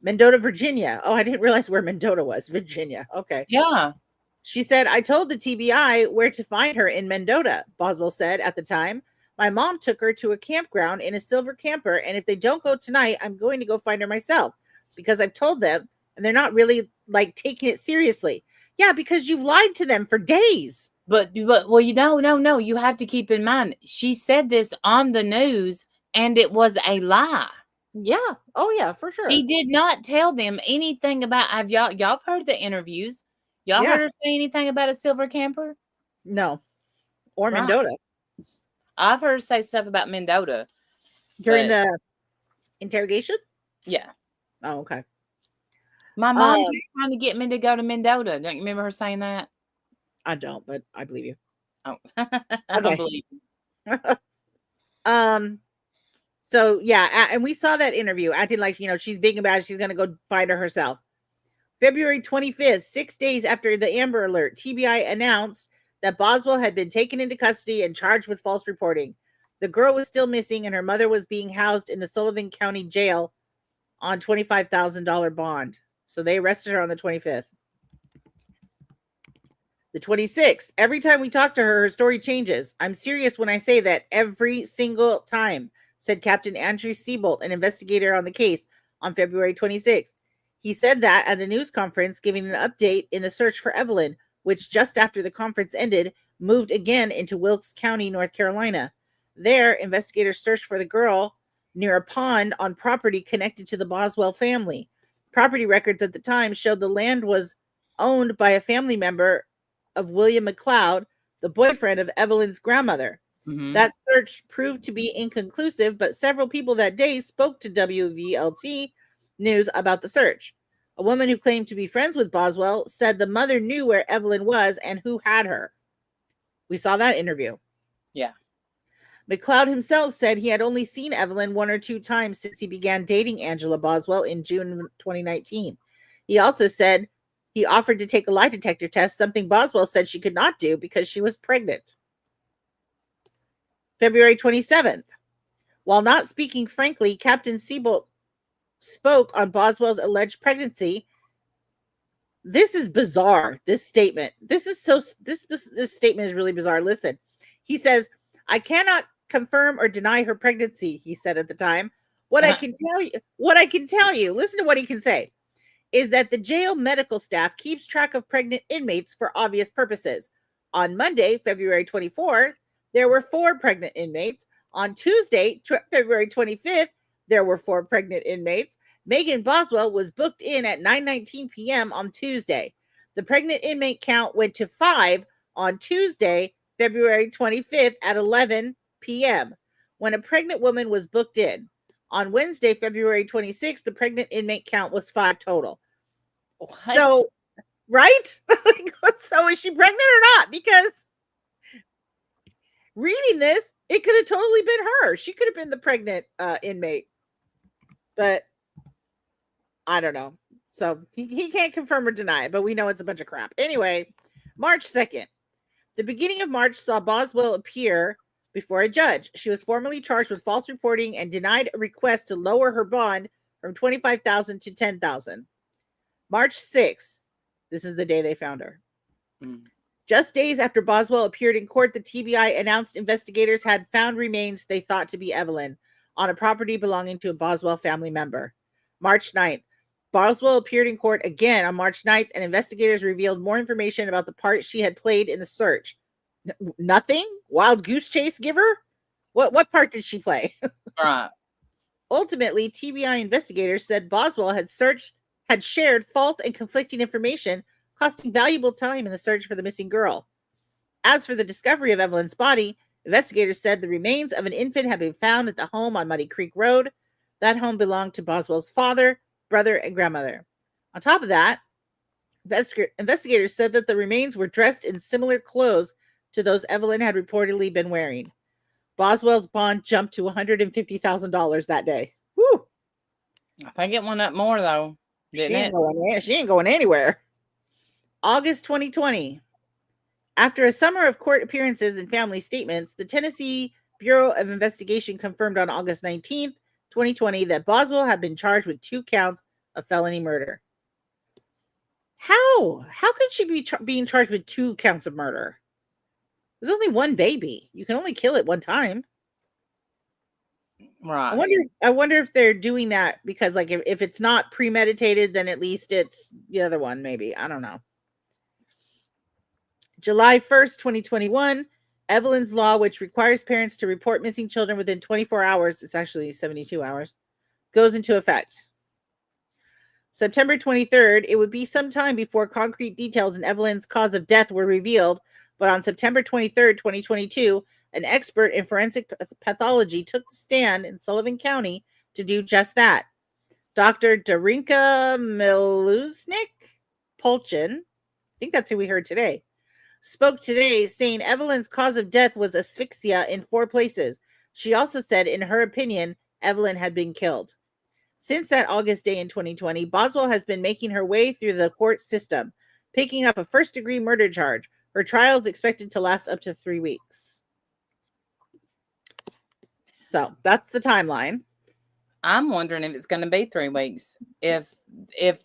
Virginia. Oh, I didn't realize where Mendota was. Virginia. Okay. Yeah. She said, I told the TBI where to find her in Mendota, Boswell said at the time. My mom took her to a campground in a silver camper, and if they don't go tonight, I'm going to go find her myself because I've told them, and they're not really taking it seriously. Yeah, because you've lied to them for days. But well, no. You have to keep in mind, she said this on the news, and it was a lie. Yeah. Oh, yeah, for sure. She did not tell them anything about. Have y'all heard the interviews? Y'all heard her say anything about a silver camper? No. Or Mendota. I've heard her say stuff about Mendota during the interrogation. Yeah. Oh, okay. My mom was trying to get me to go to Mendota. Don't you remember her saying that? I don't, but I believe you. Oh, I don't believe you. So yeah, and we saw that interview acting like she's big about it. She's gonna go find her herself. February 25th, 6 days after the Amber Alert, TBI announced that Boswell had been taken into custody and charged with false reporting. The girl was still missing, and her mother was being housed in the Sullivan County Jail on $25,000 bond. So they arrested her on the 25th. The 26th, every time we talk to her, her story changes. I'm serious when I say that every single time, said Captain Andrew Seabolt, an investigator on the case, on February 26th. He said that at a news conference, giving an update in the search for Evelyn, which just after the conference ended, moved again into Wilkes County, North Carolina. There, investigators searched for the girl near a pond on property connected to the Boswell family. Property records at the time showed the land was owned by a family member of William McLeod, the boyfriend of Evelyn's grandmother. Mm-hmm. That search proved to be inconclusive, but several people that day spoke to WVLT News about the search. A woman who claimed to be friends with Boswell said the mother knew where Evelyn was and who had her. We saw that interview. Yeah. McLeod himself said he had only seen Evelyn 1 or 2 times since he began dating Angela Boswell in June 2019. He also said he offered to take a lie detector test, something Boswell said she could not do because she was pregnant. February 27th. While not speaking frankly, Captain Seabolt spoke on Boswell's alleged pregnancy. This is bizarre, this statement. This statement is really bizarre. Listen. He says, I cannot confirm or deny her pregnancy, he said at the time. What I can tell you, listen to what he can say, is that the jail medical staff keeps track of pregnant inmates for obvious purposes. On Monday, February 24th, there were 4 pregnant inmates. On Tuesday, February 25th, there were 4 pregnant inmates. Megan Boswell was booked in at 9:19 p.m. on Tuesday. The pregnant inmate count went to 5 on Tuesday, February 25th at 11 p.m. when a pregnant woman was booked in. On Wednesday, February 26th, the pregnant inmate count was 5 total. What? So, right? So is she pregnant or not? Because reading this, it could have totally been her. She could have been the pregnant inmate. But I don't know. So he can't confirm or deny it, but we know it's a bunch of crap. Anyway, March 2nd. The beginning of March saw Boswell appear before a judge. She was formally charged with false reporting and denied a request to lower her bond from $25,000 to $10,000. March 6th. This is the day they found her. Just days after Boswell appeared in court, the TBI announced investigators had found remains they thought to be Evelyn on a property belonging to a Boswell family member. March 9th. Boswell appeared in court again on March 9th, and investigators revealed more information about the part she had played in the search. Nothing? Wild goose chase giver? What part did she play? Right. Ultimately, TBI investigators said Boswell had shared false and conflicting information, costing valuable time in the search for the missing girl. As for the discovery of Evelyn's body, investigators said the remains of an infant had been found at the home on Muddy Creek Road. That home belonged to Boswell's father, brother, and grandmother. On top of that, investigators said that the remains were dressed in similar clothes to those Evelyn had reportedly been wearing. Boswell's bond jumped to $150,000 that day. Woo! I think it went up more, though. Didn't it? She ain't going anywhere. August 2020. After a summer of court appearances and family statements, the Tennessee Bureau of Investigation confirmed on August 19th, 2020, that Boswell had been charged with 2 counts of felony murder. How could she be being charged with 2 counts of murder? There's only one baby. You can only kill it one time. Right. I wonder if they're doing that because, like, if it's not premeditated, then at least it's the other one, maybe. I don't know. July 1st, 2021, Evelyn's Law, which requires parents to report missing children within 24 hours, it's actually 72 hours, goes into effect. September 23rd, it would be some time before concrete details in Evelyn's cause of death were revealed, but on September 23rd, 2022, an expert in forensic pathology took the stand in Sullivan County to do just that. Dr. Darinka Miluznik-Polchin, I think that's who we heard today, spoke today saying Evelyn's cause of death was asphyxia in 4 places. She also said, in her opinion, Evelyn had been killed. Since that August day in 2020, Boswell has been making her way through the court system, picking up a first-degree murder charge. Her trial is expected to last up to 3 weeks. So that's the timeline. I'm wondering if it's going to be 3 weeks. If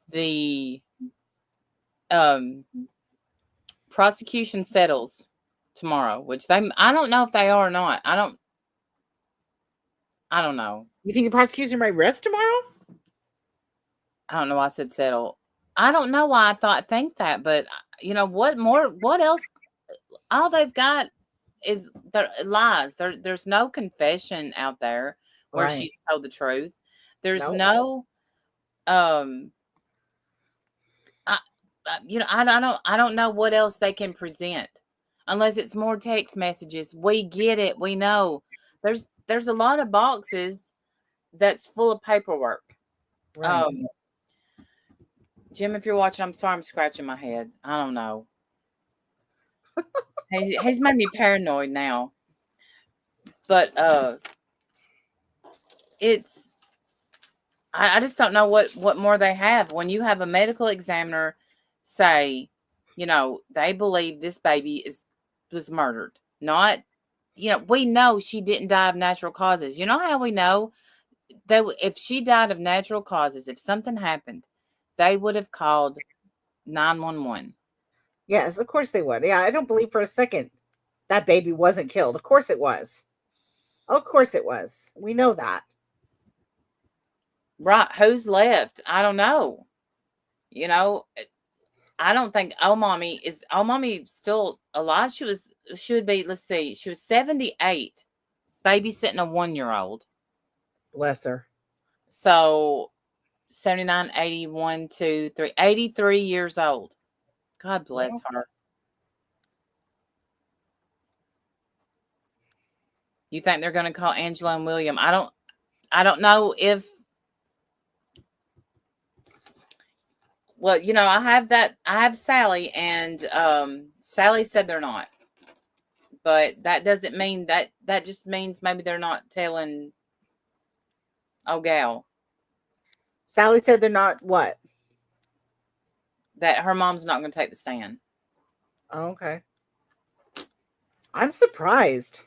the prosecution settles tomorrow, which I don't know if they are or not. I don't know. You think the prosecution might rest tomorrow? I don't know why I said settle. I don't know why I think that, but you know what else? All they've got is their lies. There's no confession out there where Right. she's told the truth. There's Nope. no I don't know what else they can present unless it's more text messages. We get it. We know there's a lot of boxes that's full of paperwork. Right. Jim, if you're watching, I'm sorry I'm scratching my head. I don't know. He's made me paranoid now. But it's I just don't know what more they have. When you have a medical examiner say, you know, they believe this baby was murdered. Not, you know, we know she didn't die of natural causes. You know how we know that if she died of natural causes, if something happened, they would have called 911. Yes, of course they would. Yeah, I don't believe for a second that baby wasn't killed. Of course it was. Of course it was. We know that. Right. Who's left? I don't know. You know, I don't think mommy still alive. She would be, let's see, she was 78, babysitting a 1-year-old. Bless her. So 79, 81, 2, 3, 83 years old. God bless her. You think they're going to call Angela and William? I don't know if, well, you know, I have Sally, and Sally said they're not. But that doesn't mean that just means maybe they're not telling gal. Sally said they're not what? That her mom's not going to take the stand. Oh, okay. I'm surprised.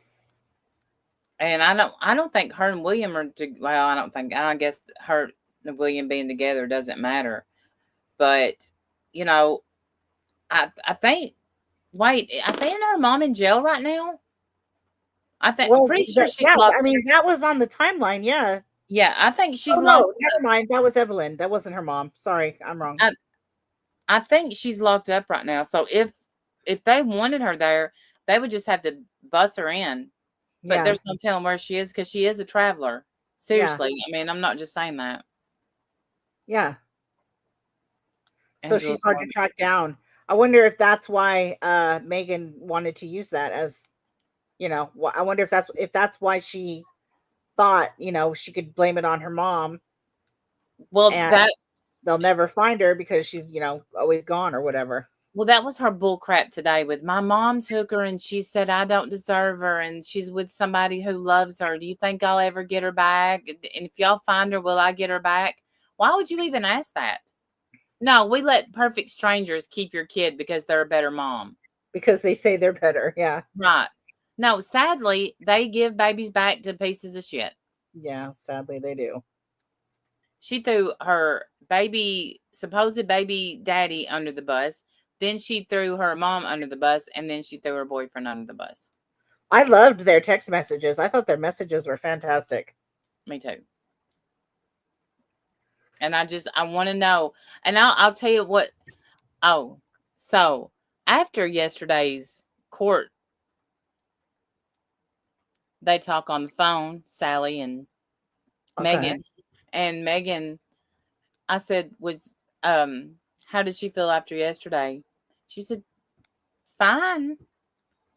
And I don't think her and William are I guess her and William being together doesn't matter. But, you know, I think her mom in jail right now. I'm pretty sure she's I mean, that was on the timeline, yeah. Yeah, I think she's Oh locked. no, never mind. That was Evelyn. That wasn't her mom. Sorry, I'm wrong. I think she's locked up right now. So if they wanted her there, they would just have to bus her in. But Yeah, there's no telling where she is because she is a traveler. yeah, Seriously, I mean, I'm not just saying that. yeah. So Angela's she's hard to mom. track down. I wonder if that's why Megan wanted to use that as, I wonder if that's why she thought, she could blame it on her mom Well, and that they'll never find her because she's, always gone or whatever. well, that was her bull crap today with my mom took her and she said I don't deserve her and she's with somebody who loves her. Do you think I'll ever get her back? And if y'all find her, will I get her back? Why would you even ask that? No, we let perfect strangers keep your kid because they're a better mom. Because they say they're better. Yeah. Right. No, sadly, they give babies back to pieces of shit. Yeah, sadly they do. She threw her supposed baby daddy under the bus. Then she threw her mom under the bus. And then she threw her boyfriend under the bus. I loved their text messages. I thought their messages were fantastic. Me too. And I want to know. And I'll tell you what. Oh, so after yesterday's court, they talk on the phone, Sally and Okay. Megan. And Megan, I said, how did she feel after yesterday? She said, fine.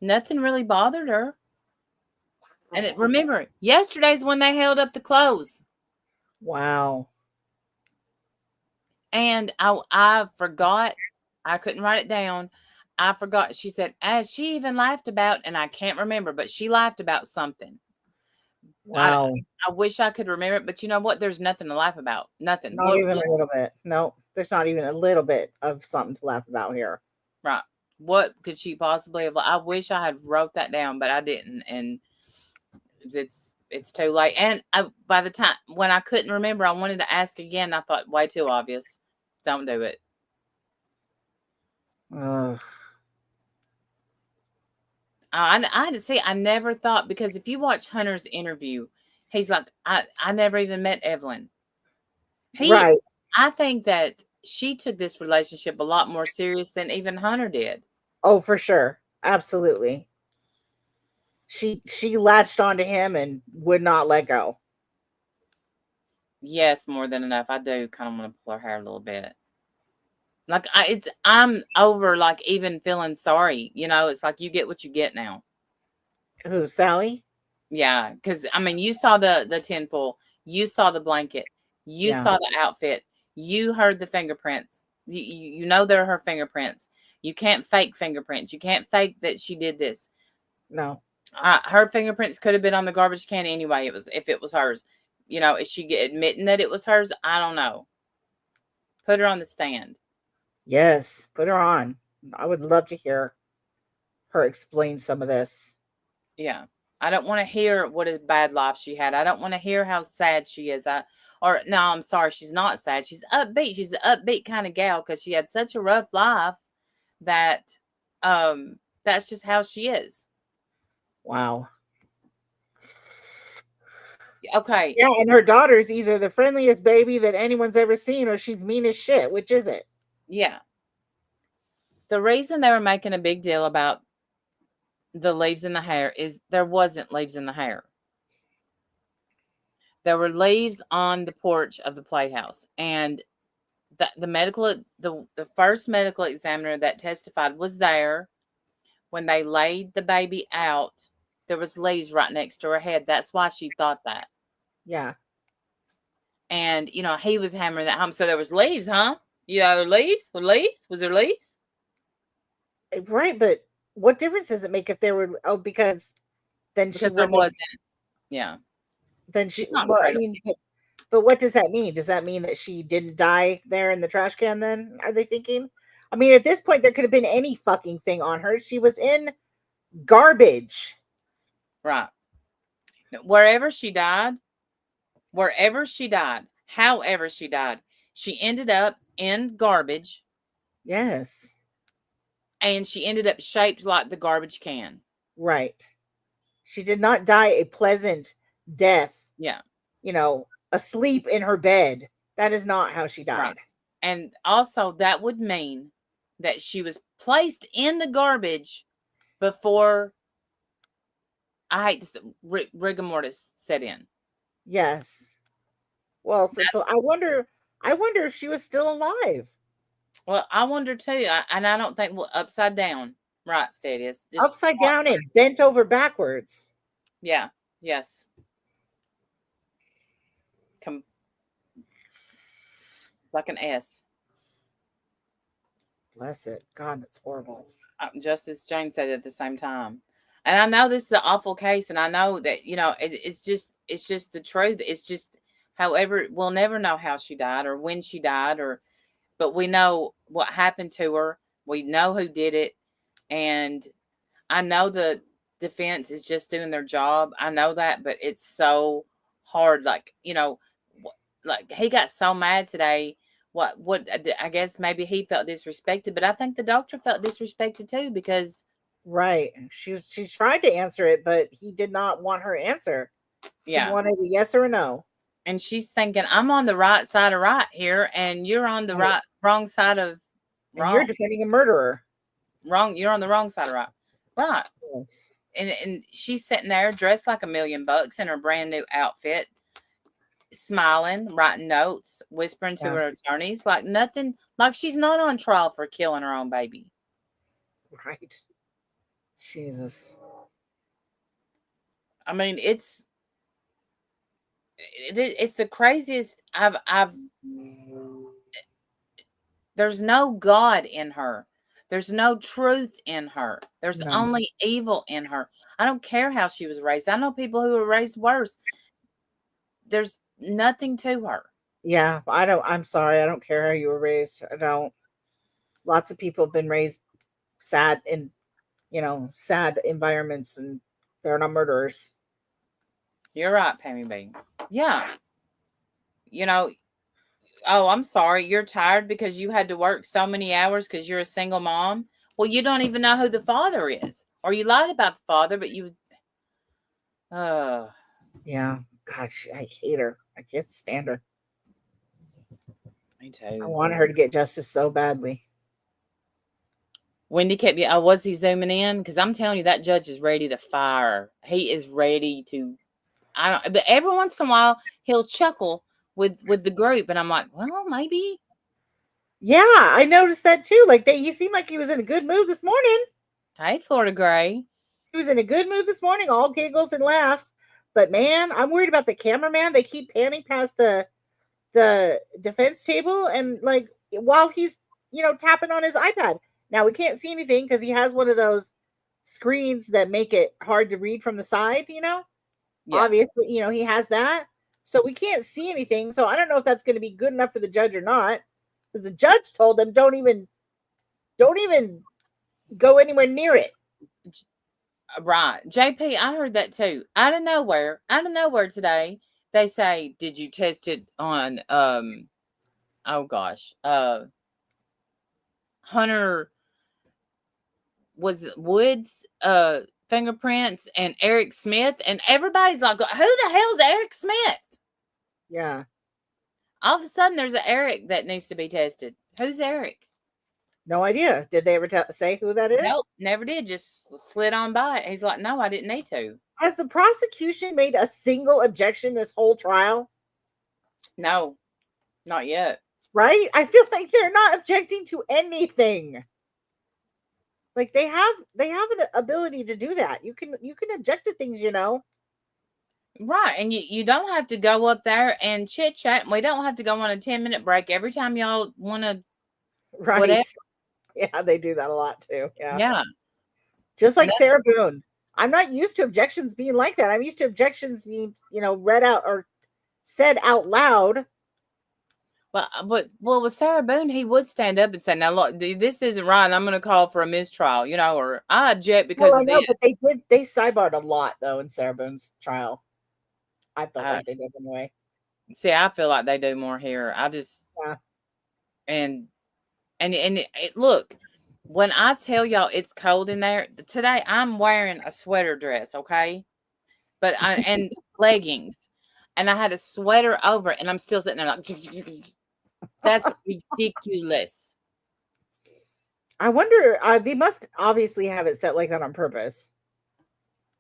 Nothing really bothered her. And remember, yesterday's when they held up the clothes. Wow. And I forgot. I couldn't write it down. I forgot. She said, as she even laughed about, and I can't remember, but she laughed about something. Wow. I wish I could remember it, but you know what? There's nothing to laugh about. Nothing. Not even a little bit. No, there's not even a little bit of something to laugh about here. Right. What could she possibly have? I wish I had wrote that down, but I didn't. And it's too late. And by the time when I couldn't remember, I wanted to ask again. I thought way too obvious. Don't do it. Ugh. I never thought, because if you watch Hunter's interview, he's like, I never even met Evelyn. Right. I think that she took this relationship a lot more serious than even Hunter did. Oh, for sure. Absolutely. She latched onto him and would not let go. Yes, more than enough. I do kind of want to pull her hair a little bit. Like I'm over like even feeling sorry. It's like you get what you get now. Who, Sally? Yeah, because I mean, you saw the tinfoil, you saw the blanket, you Yeah. saw the outfit, you heard the fingerprints. You know they're her fingerprints. You can't fake fingerprints. You can't fake that she did this. No. Her fingerprints could have been on the garbage can anyway. If it was hers. Is she admitting that it was hers? I don't know. Put her on the stand. Yes, put her on. I would love to hear her explain some of this. Yeah. I don't want to hear what a bad life she had. I don't want to hear how sad she is. No, I'm sorry. She's not sad. She's upbeat. She's an upbeat kind of gal because she had such a rough life that that's just how she is. Wow. Okay. Yeah, and her daughter's either the friendliest baby that anyone's ever seen or she's mean as shit. Which is it? Yeah. The reason they were making a big deal about the leaves in the hair is there wasn't leaves in the hair. There were leaves on the porch of the playhouse, and the first medical examiner that testified was there when they laid the baby out. There was leaves right next to her head. That's why she thought that. Yeah. And he was hammering that home. So there was leaves, huh? Leaves? Was there leaves? Right, but what difference does it make if there were? Oh, because then she Because there wouldn't. wasn't. Yeah. Then She's not Well, I incredible. mean, but what does that mean? Does that mean that she didn't die there in the trash can? Then are they thinking? I mean, at this point, there could have been any fucking thing on her. She was in garbage. Right. Wherever she died, however she died, she ended up in garbage. Yes. And she ended up shaped like the garbage can. Right. She did not die a pleasant death. Yeah. asleep in her bed. That is not how she died. Right. And also, that would mean that she was placed in the garbage before, I hate to say, rigor mortis set in. Yes. Well, so I wonder if she was still alive. Well, I wonder too, and I don't think upside down, right, Stadius? Just Upside down and bent over backwards. yeah, yes. Like an S. Bless it. God, that's horrible. Just as Jane said at the same time. And I know this is an awful case, and I know that, it's just the truth. It's just, however, we'll never know how she died or when she died, but we know what happened to her. We know who did it. And I know the defense is just doing their job. I know that, but it's so hard. Like, like he got so mad today. What I guess maybe he felt disrespected, but I think the doctor felt disrespected too, because right, she's tried to answer it, but he did not want her answer. He wanted a yes or a no. And she's thinking, I'm on the right side of right here, and you're on the wrong side of wrong. And you're defending a murderer. Wrong. You're on the wrong side of right. Right. Yes. And she's sitting there dressed like $1,000,000 in her brand new outfit, smiling, writing notes, whispering to her attorneys, like nothing, like she's not on trial for killing her own baby. Right. Jesus. I mean, it's the craziest. There's no God in her. There's no truth in her. There's only evil in her. I don't care how she was raised. I know people who were raised worse. There's nothing to her. Yeah, I'm sorry. I don't care how you were raised. I don't. Lots of people have been raised sad in, sad environments, and they're not murderers. You're right, Pammy B. Yeah. Oh, I'm sorry. You're tired because you had to work so many hours because you're a single mom. Well, you don't even know who the father is, or you lied about the father, but you would. Yeah. Gosh, I hate her. I can't stand her. Me too. I want her to get justice so badly. Wendy kept you. Was he zooming in? Because I'm telling you, that judge is ready to fire. He is ready to. But every once in a while he'll chuckle with the group, and I'm like, well, maybe. Yeah, I noticed that too. Like he seemed like he was in a good mood this morning. Hey, Florida Gray. He was in a good mood this morning, all giggles and laughs. But man, I'm worried about the cameraman. They keep panning past the defense table, and like while he's tapping on his iPad. Now we can't see anything because he has one of those screens that make it hard to read from the side. Yeah. Obviously, he has that, so we can't see anything. So I don't know if that's going to be good enough for the judge or not, because the judge told them don't even go anywhere near it. Right. JP, I heard that too. Out of nowhere today, they say, did you test it on, oh gosh, Hunter Woods, fingerprints, and Eric Smith, and everybody's like, who the hell's Eric Smith? Yeah. All of a sudden, there's an Eric that needs to be tested. Who's Eric? No idea. Did they ever say who that is? Nope, never did. Just slid on by it. He's like, no, I didn't need to. Has the prosecution made a single objection this whole trial? No, not yet. Right? I feel like they're not objecting to anything. Like they have an ability to do that. You can object to things, Right, and you don't have to go up there and chit chat. We don't have to go on a 10-minute break every time y'all want to. Right. Whatever. Yeah, they do that a lot too. Yeah. Yeah. Just like Sarah Boone. I'm not used to objections being like that. I'm used to objections being, read out or said out loud. But with Sarah Boone, he would stand up and say, "Now look, this isn't right. I'm going to call for a mistrial," or I object because of this. But they sidebarred a lot though in Sarah Boone's trial. I felt like they did anyway. See, I feel like they do more here. I just and look, when I tell y'all it's cold in there today, I'm wearing a sweater dress, okay, and leggings. and I had a sweater over it, and I'm still sitting there like, that's ridiculous. I wonder, they must obviously have it set like that on purpose.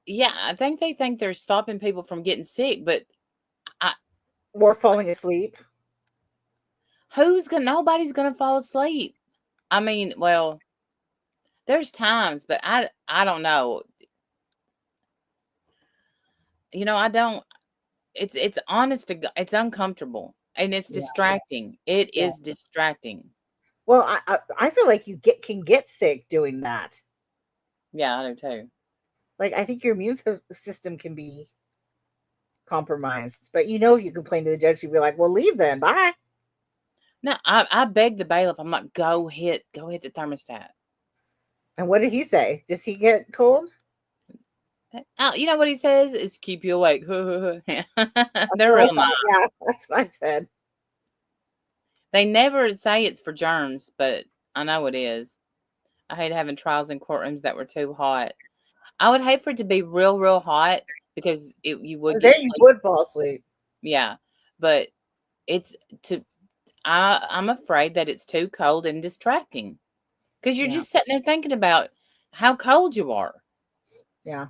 Yeah, I think they think they're stopping people from getting sick, but Or falling asleep. nobody's gonna fall asleep. I mean, well, there's times, but I don't know. You know, I don't. It's honest to it's uncomfortable and it's Yeah. distracting. It Yeah. is distracting. Well, I feel like you can get sick doing that. Yeah, I do too. Like, I think your immune system can be compromised. But if you complain to the judge, she'd be like, "Well, leave then. Bye." No, I begged the bailiff. I'm like, go hit the thermostat. And what did he say? Does he get cold? You know what he says? It's keep you awake. They're That's real what I nice. thought. Yeah, that's what I said. They never say it's for germs, but I know it is. I hate having trials in courtrooms that were too hot. I would hate for it to be real, real hot because you would Then get you sleep. would fall asleep. Yeah, but I'm afraid that it's too cold and distracting because you're Yeah. just sitting there thinking about how cold you are. Yeah.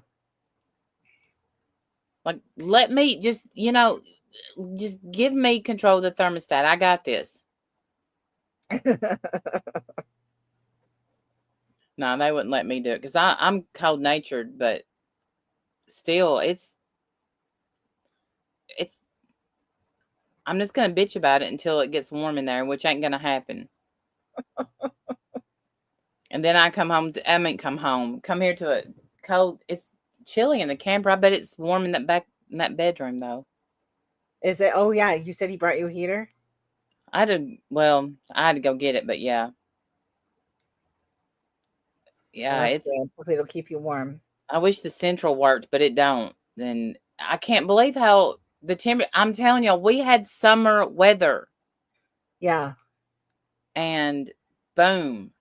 Like, let me just give me control of the thermostat. I got this. No, they wouldn't let me do it because I'm cold natured, but still, I'm just gonna bitch about it until it gets warm in there, which ain't gonna happen. And then I come here to a cold. It's chilly in the camper. I bet it's warm in that bedroom though. Is it? Oh yeah, you said he brought you a heater. I had to go get it, but yeah. Yeah, Well, that's good. Hopefully it'll keep you warm. I wish the central worked, but it don't. Then I can't believe how the temperature. I'm telling y'all, we had summer weather, Yeah. and boom.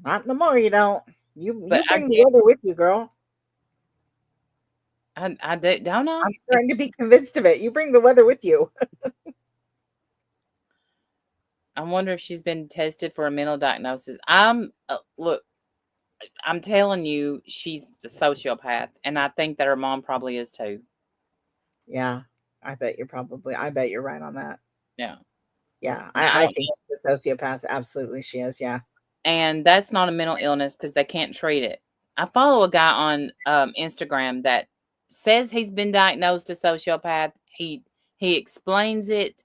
Not no more. You don't. You But bring the weather with you, girl. I don't I? I'm starting to be convinced of it. You bring the weather with you. I wonder if she's been tested for a mental diagnosis. Look, I'm telling you, she's a sociopath, and I think that her mom probably is too. Yeah, I bet you're right on that. Yeah. Yeah, Now, I I don't think she's a sociopath. Absolutely, she is. Yeah. And that's not a mental illness because they can't treat it. I follow a guy on Instagram that says he's been diagnosed a sociopath. He explains it.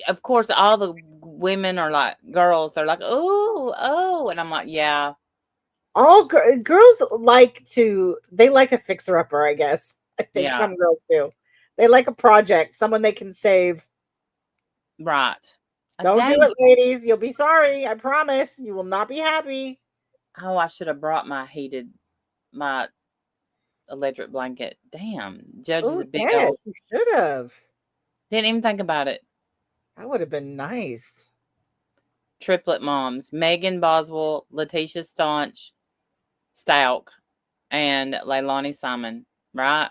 Of course, all the women are like girls. They're like, oh, and I'm like, yeah. All girls they like a fixer upper, I guess. I think Yeah. some girls do. They like a project, someone they can save. Right. Don't do it, ladies. You'll be sorry. I promise. You will not be happy. Oh, I should have brought my electric blanket. Damn. Judge is a big old. You should have. Didn't even think about it. That would have been nice. Triplet moms. Megan Boswell, Letitia Stout, and Leilani Simon. Right?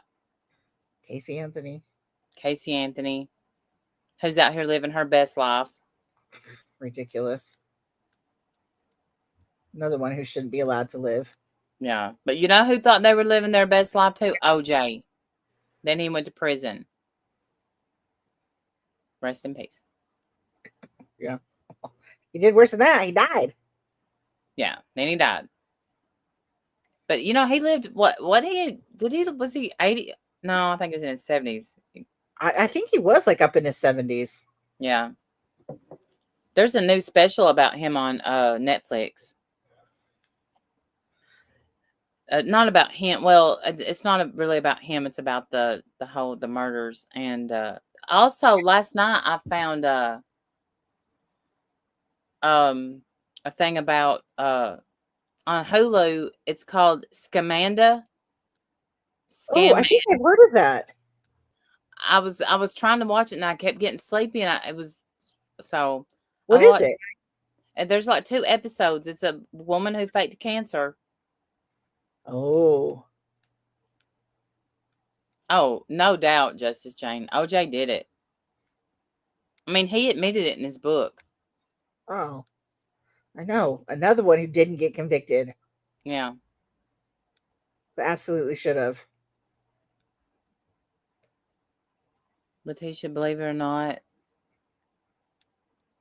Casey Anthony. Who's out here living her best life. Ridiculous. Another one who shouldn't be allowed to live. Yeah. But you know who thought they were living their best life too? OJ. Then he went to prison. Rest in peace. Yeah. He did worse than that. He died. Yeah. Then he died. But he lived was he 80? No, I think it was in his 70s. I think he was like up in his 70s. Yeah. There's a new special about him on Netflix. Not about him. Well, it's not really about him. It's about the murders. And also last night I found a thing about on Hulu. It's called Scamanda. Oh, I think I've heard of that. I was trying to watch it and I kept getting sleepy and What is it? And there's like 2 episodes. It's a woman who faked cancer. Oh. Oh, no doubt, Justice Jane. OJ did it. I mean, he admitted it in his book. Oh, I know. Another one who didn't get convicted. Yeah. But absolutely should have. Letitia, believe it or not,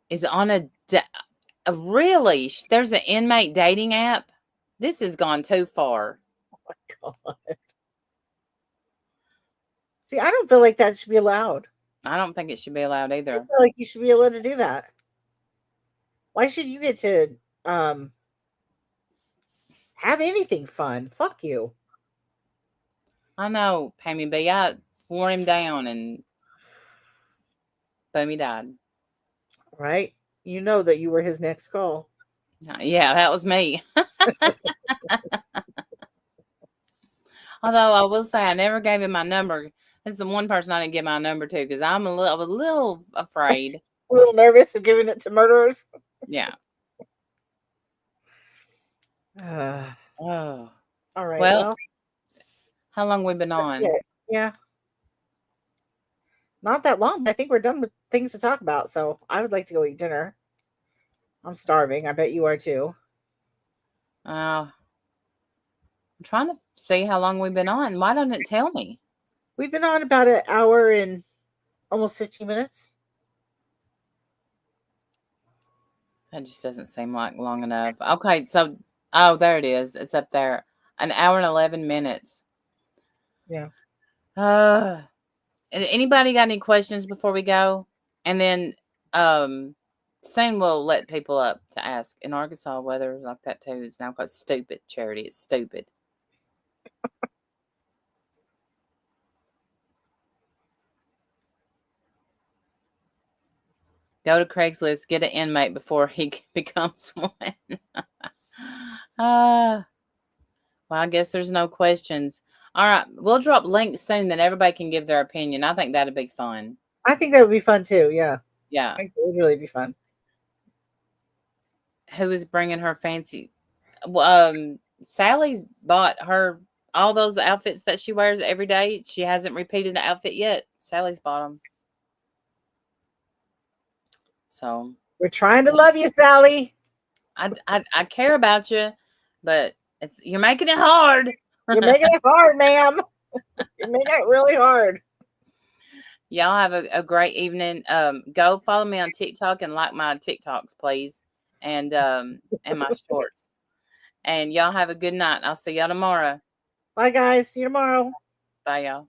is on really? There's an inmate dating app? This has gone too far. Oh my God. See, I don't feel like that should be allowed. I don't think it should be allowed I either. feel like you should be able to do that. Why should you get to have anything fun? Fuck you. I know, Pammy B. I wore him down and boom, he died. Right? You know that you were his next call. Yeah, that was me. Although I will say I never gave him my number. That's the one person I didn't give my number to because I was a little afraid. A little nervous of giving it to murderers. Yeah. Oh, Oh. all right. Well, how long we been on? Yeah. Not that long, but I think we're done with things to talk about. So I would like to go eat dinner. I'm starving. I bet you are too. I'm trying to see how long we've been on. Why don't it tell me? We've been on about an hour and almost 15 minutes. That just doesn't seem like long enough. Okay, so there it is. It's up there. An hour and 11 minutes. Yeah. Anybody got any questions before we go? And then soon we'll let people up to ask. In Arkansas, weather like that too is now called stupid. Charity, it's stupid. Go to Craigslist, get an inmate before he becomes one. Well, I guess there's no questions. All right, we'll drop links soon that everybody can give their opinion. I think that'd be fun. I think that would be fun too. Yeah. Yeah. I think it would really be fun. Who is bringing her fancy? Sally's bought her all those outfits that she wears every day. She hasn't repeated the outfit yet. Sally's bought them. So We're trying to love you, Sally. I care about you, but you're making it hard. You're making it hard, ma'am. You're making it really hard. Y'all have a great evening. Go follow me on TikTok and like my TikToks, please, and my shorts. And y'all have a good night. I'll see y'all tomorrow. Bye, guys. See you tomorrow. Bye, y'all.